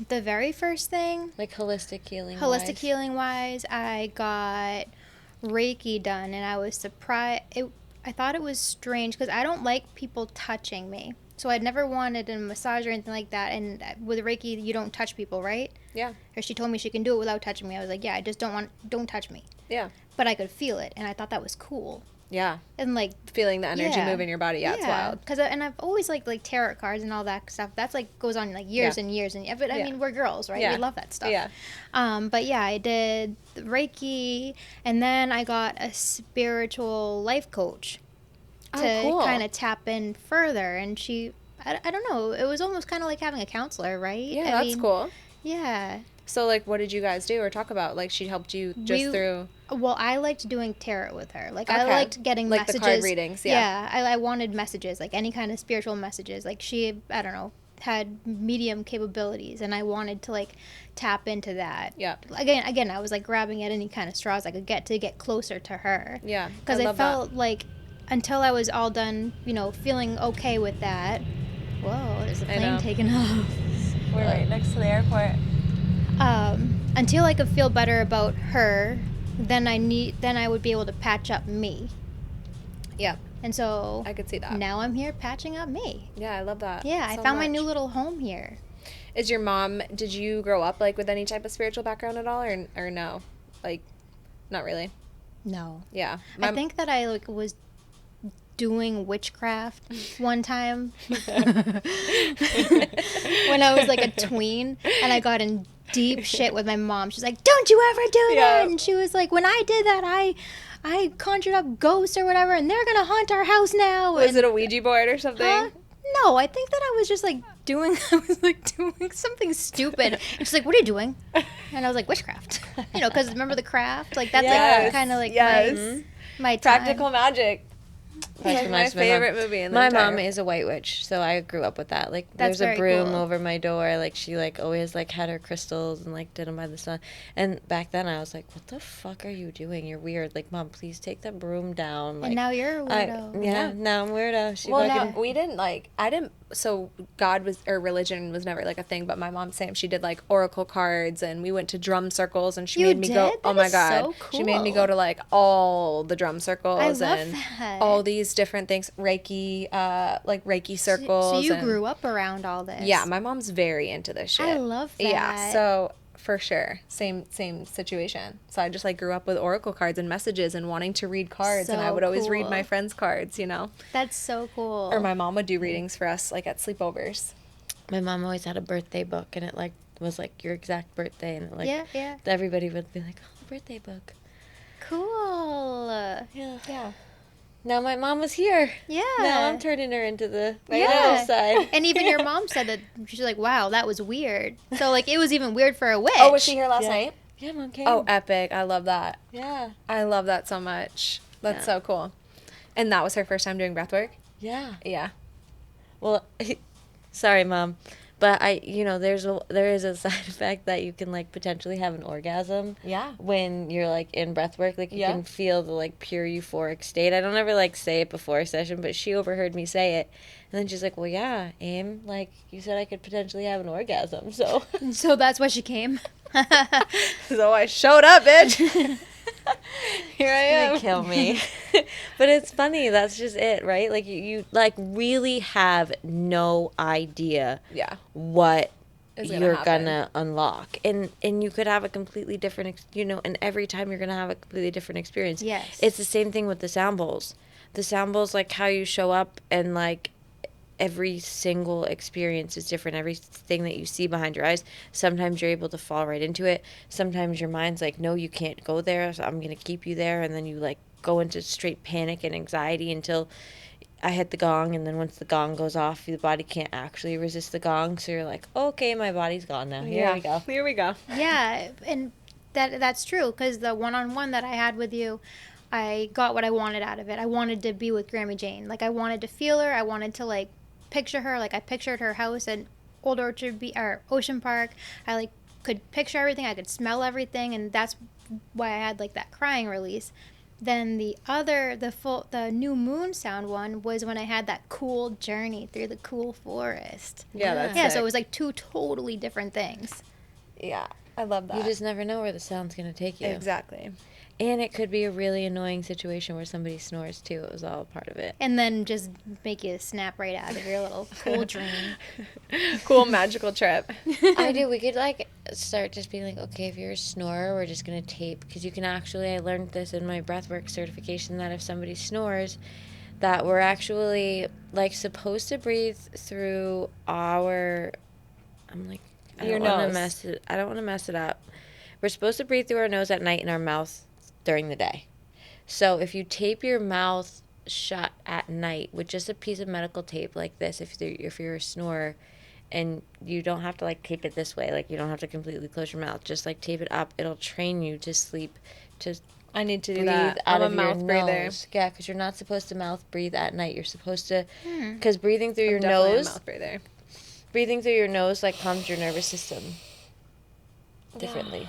the very first thing, Like, holistic healing. holistic healing wise, I got Reiki done, and I was surprised. I thought it was strange because I don't like people touching me. So I'd never wanted a massage or anything like that. And with Reiki, you don't touch people, right? Yeah. Or she told me she can do it without touching me. I was like, yeah, I just don't touch me. Yeah. But I could feel it, and I thought that was cool. Yeah. And like, Feeling the energy Yeah. move in your body. Yeah, it's wild. Cause and I've always liked like tarot cards and all that stuff. That's like goes on like years Yeah. and years but I Yeah. mean we're girls, right? Yeah. We love that stuff. Yeah. But yeah, I did Reiki, and then I got a spiritual life coach. to cool. kind of tap in further. And I don't know, it was almost kind of like having a counselor, right? Yeah, I that's mean, cool. Yeah. So, like, what did you guys do or talk about? Like, she helped you just through... Well, I liked doing tarot with her. Like, I Okay. liked getting Like messages. the card readings, yeah. I wanted messages, like any kind of spiritual messages. Like, she, I don't know, had medium capabilities, and I wanted to, like, tap into that. Yeah. Again, I was, like, grabbing at any kind of straws I could get to get closer to her. Yeah, Because I felt like until I was all done, you know, feeling okay with that... Whoa, there's a plane taking off. We're right next to the airport. Until I could feel better about her, then I would be able to patch up me. Yeah. And so I could see that. Now I'm here patching up me. Yeah, I love that. Yeah, I found my new little home here. Is your mom, did you grow up, like, with any type of spiritual background at all, or no? Like, not really? No. Yeah. I think that I, like, was doing witchcraft one time when I was, like, a tween, and I got in deep shit with my mom. She's like, don't you ever do that! And she was like, when I did that, I conjured up ghosts or whatever, and they're gonna haunt our house now. Was it a Ouija board or something? No, I think that I was just doing something stupid. And she's like, what are you doing? And I was like, witchcraft. You know, because remember the craft? Like, that's like kind of like my time. Practical magic. It's like my favorite movie in the My entire... mom is a white witch, so I grew up with that. Like, That's there's a very broom cool. over my door. Like, she, like, always, like, had her crystals and, like, did them by the sun. And back then I was like, what the fuck are you doing? You're weird. Like, Mom, please take the broom down. Like, And now you're a weirdo. Yeah, now I'm weirdo. She Well, fucking... no, we didn't, like, I didn't, so God was, or religion was never, like, a thing, but my mom, Sam, she did, like, oracle cards, and we went to drum circles, and she You made me go, did? oh That my is God. so She made me cool. go to, like, all the drum circles, I love and that. all these different things, Reiki, like, Reiki circles. So you and, grew up around all this. Yeah, my mom's very into this shit. I love that. Yeah, so... For sure. Same situation. So I just, like, grew up with oracle cards and messages and wanting to read cards, and I So would always read cool. my friends' cards, you know? That's so cool. Or my mom would do readings for us, like, at sleepovers. My mom always had a birthday book, and it, like, was, like, your exact birthday, and, it, like, Yeah. everybody would be like, oh, birthday book. Cool. Yeah. Now my mom was here. Yeah. Now I'm turning her into the Yeah. little side. And even your mom said that she's like, wow, that was weird. So, like, it was even weird for a witch. Oh, was she here last Yeah. night? Yeah, Mom came. Oh, epic. I love that. yeah. I love that so much. That's Yeah. so cool. And that was her first time doing breath work? Yeah. Yeah. Well, sorry, Mom. But there is a side effect that you can, like, potentially have an orgasm. Yeah. When you're, like, in breath work. Like, you Yeah. can feel the, like, pure euphoric state. I don't ever, like, say it before a session, but she overheard me say it. And then she's like, well, yeah, Aim, like, you said I could potentially have an orgasm, so. So that's why she came. So I showed up, bitch. Here I Gonna am. kill me. But it's funny, that's just it, right? Like, you like really have no idea Yeah. what Is you're happen. gonna unlock, and you could have a completely different and every time you're gonna have a completely different experience. Yes. It's the same thing with the sound bowls. The sound bowls, like, how you show up, and, like, every single experience is different. Everything that you see behind your eyes, sometimes you're able to fall right into it. Sometimes your mind's like, no, you can't go there, so I'm going to keep you there. And then you, like, go into straight panic and anxiety until I hit the gong. And then once the gong goes off, the body can't actually resist the gong. So you're like, okay, my body's gone now. Here we go. Here we go. Yeah, and that's true, because the one-on-one that I had with you, I got what I wanted out of it. I wanted to be with Grammy Jane. Like, I wanted to feel her. I wanted to, like, picture her. Like, I pictured her house at Old Orchard or Ocean Park. I, like, could picture everything. I could smell everything, and that's why I had, like, that crying release. Then the new moon sound one was when I had that cool journey through the cool forest. Yeah, that's Yeah, so sick. it was like two totally different things. Yeah. I love that. You just never know where the sound's going to take you. Exactly. And it could be a really annoying situation where somebody snores, too. It was all a part of it. And then just make you snap right out of your little cool dream. Cool magical trip. I do. We could, like, start just being like, okay, if you're a snorer, we're just going to tape. Because you can actually, I learned this in my breathwork certification, that if somebody snores, that we're actually, like, supposed to breathe through our, I'm like, I Your don't want to nose. I don't want to mess it up. We're supposed to breathe through our nose at night and our mouth during the day. So if you tape your mouth shut at night with just a piece of medical tape like this, if you're a snorer, and you don't have to like tape it this way, like you don't have to completely close your mouth, just like tape it up. It'll train you to sleep, to I need to do breathe that. out I'm of a your mouth breather. nose. Yeah, because you're not supposed to mouth breathe at night. You're supposed to, because breathing through your Definitely a nose, mouth breather. breathing through your nose like calms your nervous system differently.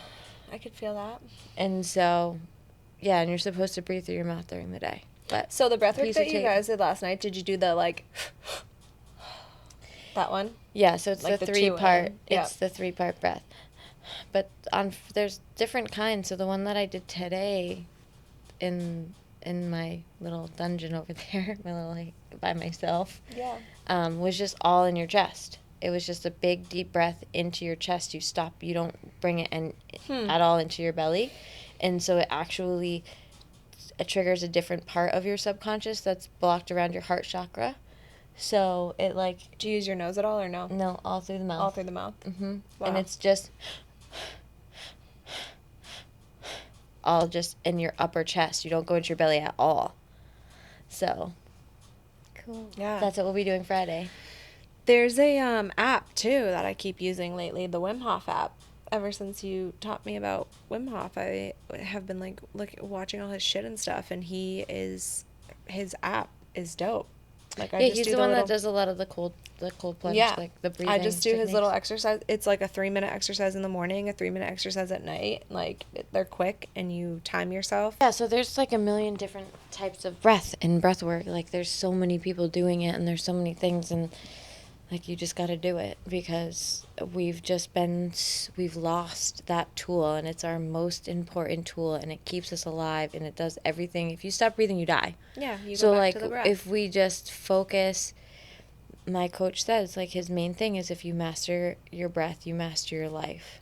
I could feel that. And so, yeah, and you're supposed to breathe through your mouth during the day. But So the breath work piece of that you tape. guys did last night, did you do the like that one? Yeah, so it's Like the the 2 three-part. in. Yeah. It's the three-part breath. But there's different kinds. So the one that I did today, in my little dungeon over there, my little like by myself, Yeah. was just all in your chest. It was just a big deep breath into your chest. You stop. You don't bring it at all into your belly, and so it triggers a different part of your subconscious that's blocked around your heart chakra. So it like Do you use your nose at all or no? no, all through the mouth. All through the mouth. Mm-hmm. Wow. And it's just all just in your upper chest. You don't go into your belly at all. So Cool. Yeah. that's what we'll be doing Friday. There's a app too that I keep using lately, the Wim Hof app. Ever since you taught me about Wim Hof, I have been like watching all his shit and stuff, and his app is dope. Like I Yeah, just he's do the one little, that does a lot of the cold plunge, Yeah. like the breathing. I just do his little techniques. exercise. It's like a 3-minute exercise in the morning, a 3-minute exercise at night. Like they're quick, and you time yourself. Yeah, so there's like a million different types of breath and breath work. Like there's so many people doing it, and there's so many things, and like you just got to do it because we've lost that tool, and it's our most important tool, and it keeps us alive, and it does everything. If you stop breathing, you die. Yeah, you So go back like to the breath. if we just focus, my coach says like his main thing is if you master your breath, you master your life,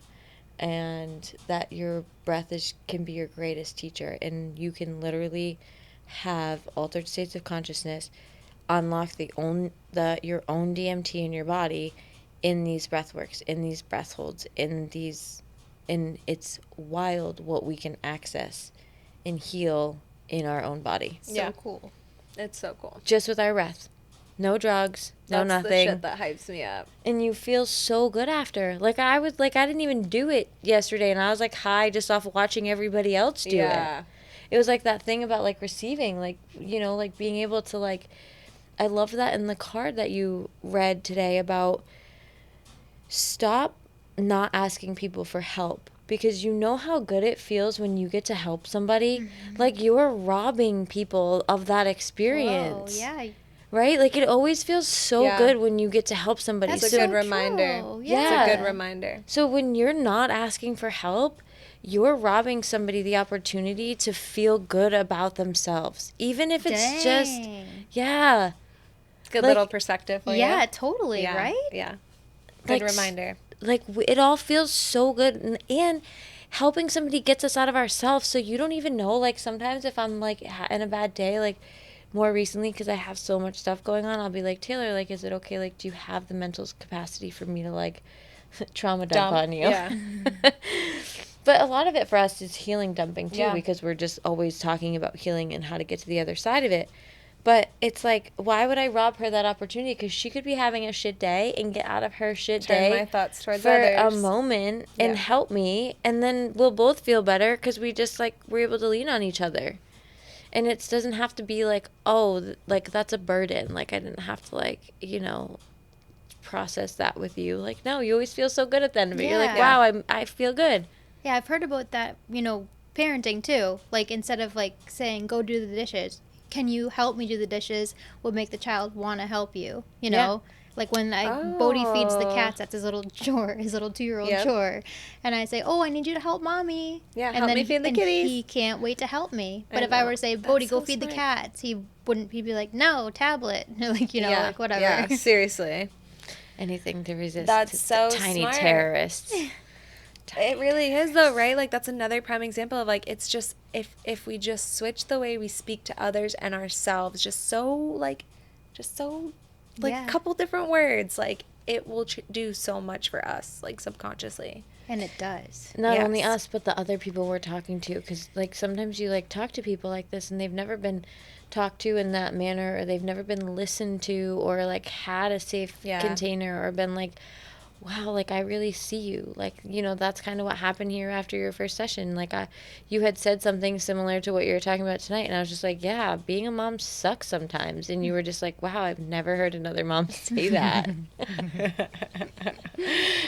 and that your breath can be your greatest teacher, and you can literally have altered states of consciousness, unlock your own DMT in your body in these breath works, in these breath holds, and it's wild what we can access and heal in our own body So cool. It's so cool. just with our breath. No drugs, no That's nothing. the shit that hypes me up. And you feel so good after. Like I didn't even do it yesterday, and I was like high just off watching everybody else do it. It was like that thing about like receiving, like, you know, like being able to like, I loved that in the card that you read today about stop not asking people for help, because you know how good it feels when you get to help somebody. Mm-hmm. Like you're robbing people of that experience. Whoa, yeah. Right? Like it always feels so Yeah. good when you get to help somebody. That's a So good reminder. True. Yeah. It's a good reminder. so when you're not asking for help, you're robbing somebody the opportunity to feel good about themselves. Even if it's just, Dang. yeah. Good Like- little perspective for you. Yeah, totally, Yeah. right? Yeah. Good Like, reminder. Like it all feels so good. And helping somebody gets us out of ourselves. So you don't even know, like sometimes if I'm like in a bad day, like more recently, because I have so much stuff going on, I'll be like, Taylor, like, is it okay? Like, do you have the mental capacity for me to like trauma dump on you? Yeah. But a lot of it for us is healing dumping too, Yeah. because we're just always talking about healing and how to get to the other side of it. But it's like, why would I rob her that opportunity? Because she could be having a shit day and get out of her shit Turn day my thoughts towards for others. a moment and Yeah. help me, and then we'll both feel better because we just like we're able to lean on each other. And it doesn't have to be like, oh, like that's a burden. Like I didn't have to like, you know, process that with you. Like no, you always feel so good at the end of it. You're like, Yeah. wow, I feel good. Yeah, I've heard about that, parenting too. Like instead of like saying, go do the dishes, can you help me do the dishes would make the child want to help you, you know? Like when Bodhi feeds the Oh. cats, that's his little chore, his little 2-year-old Yep. chore. And I say, oh, I need you to help mommy. Yeah, and help then me feed the and kitties. he can't wait to help me. But I if I know. were to say, That's Bodhi, go so feed the smart. cats, he'd be like, no, tablet. Like, like whatever. Yeah, seriously. Anything to resist. That's so tiny smart. terrorists. It really is though, right? Like that's another prime example of like it's just if we just switch the way we speak to others and ourselves just so Yeah. a couple different words, like it will do so much for us, like subconsciously. And it does. Not only Yes. us, but the other people we're talking to. Because, like, sometimes you, like, talk to people like this and they've never been talked to in that manner, or they've never been listened to, or, like, had a safe Yeah. container, or been like, wow, like, I really see you. Like, you know, that's kind of what happened here after your first session. Like, you had said something similar to what you were talking about tonight, and I was just like, yeah, being a mom sucks sometimes. And you were just like, wow, I've never heard another mom say that.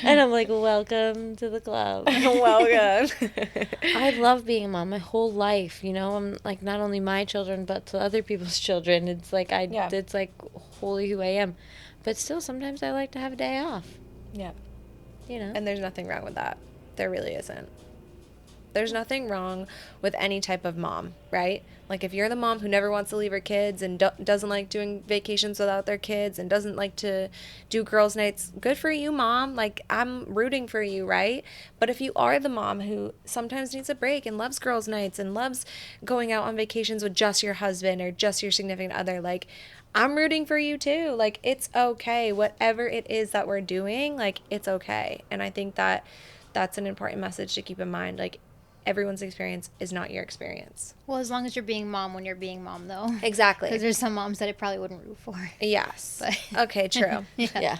And I'm like, welcome to the club. Welcome. I love being a mom my whole life, you know. I'm like, not only my children, but to other people's children. It's like, Yeah. it's like wholly who I am. But still, sometimes I like to have a day off, Yeah. you know. And there's nothing wrong with that. There really isn't. There's nothing wrong with any type of mom, right? Like, if you're the mom who never wants to leave her kids and doesn't like doing vacations without their kids and doesn't like to do girls' nights, good for you, mom. Like, I'm rooting for you, right? But if you are the mom who sometimes needs a break and loves girls' nights and loves going out on vacations with just your husband or just your significant other, like, I'm rooting for you too. Like, it's okay. Whatever it is that we're doing, like, it's okay. And I think that that's an important message to keep in mind. Like, everyone's experience is not your experience. Well, as long as you're being mom when you're being mom, though. Exactly. Because there's some moms that it probably wouldn't root for. Yes. But- Okay, true. Yeah.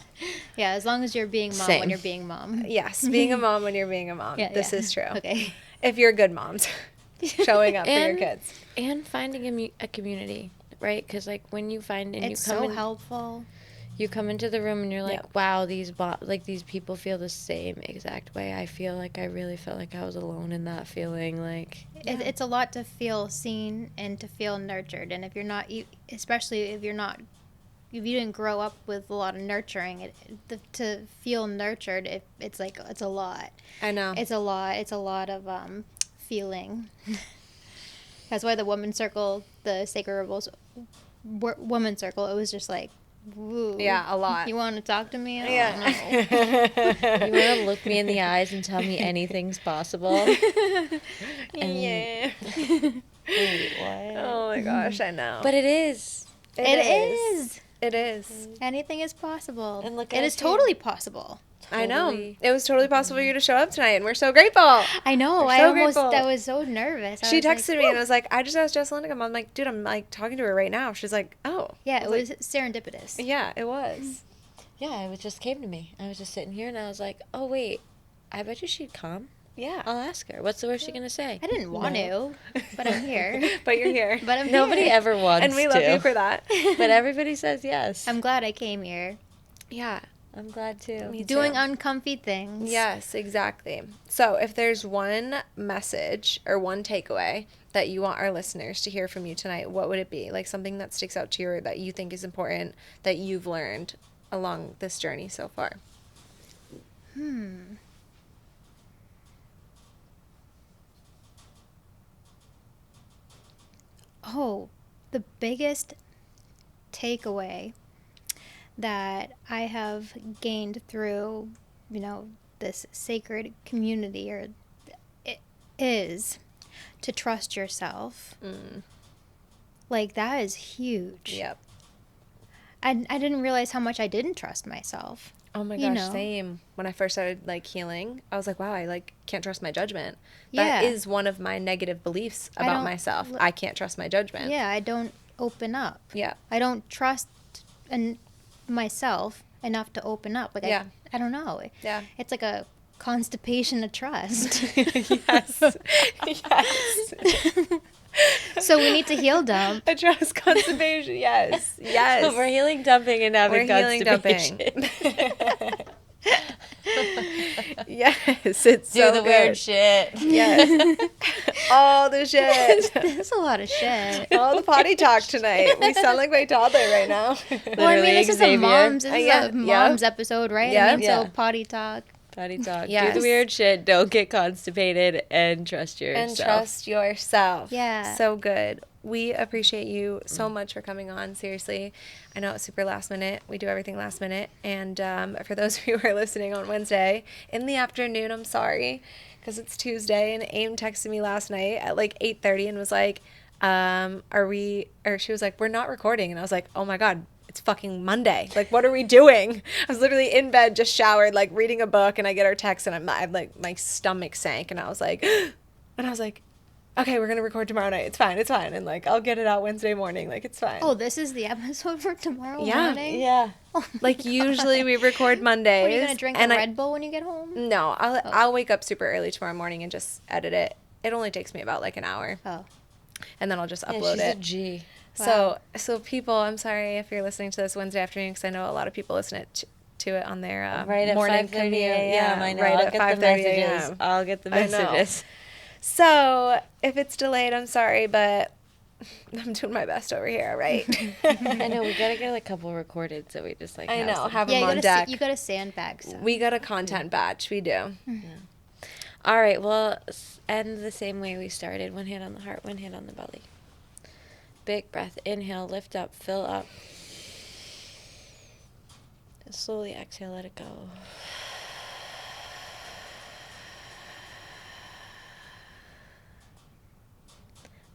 Yeah, as long as you're being mom Same. when you're being mom. Yes, being a mom when you're being a mom. Yeah, This yeah. is true. Okay. If you're good moms, showing up for your And- kids. And finding a community, right? Because, like, when you find and It's you come so in, helpful. you come into the room and you're like, Yep. wow, these people feel the same exact way I feel. Like, I really felt like I was alone in that feeling. Like, It's a lot to feel seen and to feel nurtured. And if you're not, especially if you're not, if you didn't grow up with a lot of nurturing, to feel nurtured, it's like, it's a lot. I know. It's a lot. It's a lot of feeling. That's why the women's circle, the Sacred Rebels women's circle, it was just like, woo. Yeah, a lot. You want to talk to me? I don't know. Yeah. you want to look me in the eyes and tell me anything's possible? Yeah. Wait, what? Oh my gosh, I know. But it is. It is. It is. Anything is possible. And look it at is us here. totally possible. I know. Totally. It was totally possible for you to show up tonight, and we're so grateful. I know. We're I so almost. grateful. I was so nervous. I She was like, texted me and I was like, I just asked Jessalyn to come. I'm like, dude, I'm like talking to her right now. She's like, oh. Yeah, I it was was serendipitous. like, yeah, it was. Yeah, it just came to me. I was just sitting here and I was like, oh, wait, I bet you she'd come. Yeah. I'll ask her. What's the worst she's going to say? I didn't want to, but I'm here. But you're here. But I'm Nobody here. ever wants And we to. love you for that. But everybody says yes. I'm glad I came here. Yeah. I'm glad too. Me Doing too. uncomfy things. Yes, exactly. So if there's one message or one takeaway that you want our listeners to hear from you tonight, what would it be? Like something that sticks out to you or that you think is important that you've learned along this journey so far? Oh, the biggest takeaway that I have gained through, this sacred community it is to trust yourself. Like, that is huge. Yep. I didn't realize how much I didn't trust myself. Oh my You gosh, know. same. When I first started like healing, I was like, wow, I like can't trust my judgment. Yeah. That is one of my negative beliefs I about don't- myself. I can't trust my judgment. Yeah, I don't open up. Yeah. I don't trust myself enough to open up. Like, Yeah. I don't know. Yeah. It's like a constipation of trust. Yes. Yes. So we need to heal dump. I trust constipation. Yes. Yes. We're healing dumping and having We're healing constipation. dumping. Yes, it's Do so the good. weird shit. Yes. All the shit. There's a lot of shit. All the potty talk tonight. We sound like my toddler right now. Well, I mean, Literally, this is a Xavier. mom's. This is Yeah, a mom's episode, right? Yeah. I mean, Yeah. so potty talk. Potty talk. Do Yes. the weird shit. Don't get constipated and trust yourself. And trust yourself. Yeah. So good. We appreciate you so much for coming on. Seriously. I know it's super last minute. We do everything last minute. And for those of you who are listening on Wednesday in the afternoon, I'm sorry because it's Tuesday. And Aim texted me last night at like 8:30 and was like, she was like, we're not recording. And I was like, oh my God, it's fucking Monday. Like, what are we doing? I was literally in bed, just showered, like reading a book, and I get our text, and I'm like, my stomach sank, and I was like, okay, we're going to record tomorrow night. It's fine. And like, I'll get it out Wednesday morning. Like, it's fine. Oh, this is the episode for tomorrow Yeah. morning? Yeah. Like, usually we record Mondays. What, are you going to drink a Red Bull when you get home? No, I'll wake up super early tomorrow morning and just edit it. It only takes me about like an hour. Oh. And then I'll just Yeah, upload she's it. a G. Wow. So people, I'm sorry if you're listening to this Wednesday afternoon, because I know a lot of people listen to it on their Right at morning 5:30 commute. a.m. I know. Right I'll at get the 5:30 messages. a.m. I'll get the I know. messages. So if it's delayed, I'm sorry, but I'm doing my best over here, right? I know, we gotta get a couple recorded so we just like I know, some- have Yeah, them on deck. you got to sandbag stuff. We got a content batch. We do. All right, well, end the same way we started. One hand on the heart, one hand on the belly. Big breath. Inhale, lift up, fill up. And slowly exhale, let it go.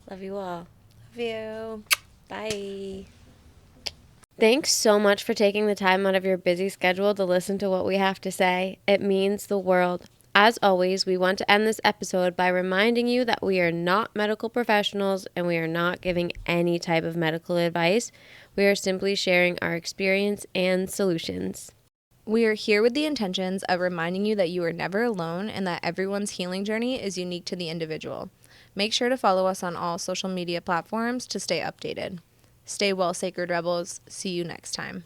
Love you all. Love you. Bye. Thanks so much for taking the time out of your busy schedule to listen to what we have to say. It means the world. As always, we want to end this episode by reminding you that we are not medical professionals and we are not giving any type of medical advice. We are simply sharing our experience and solutions. We are here with the intentions of reminding you that you are never alone and that everyone's healing journey is unique to the individual. Make sure to follow us on all social media platforms to stay updated. Stay well, Sacred Rebels. See you next time.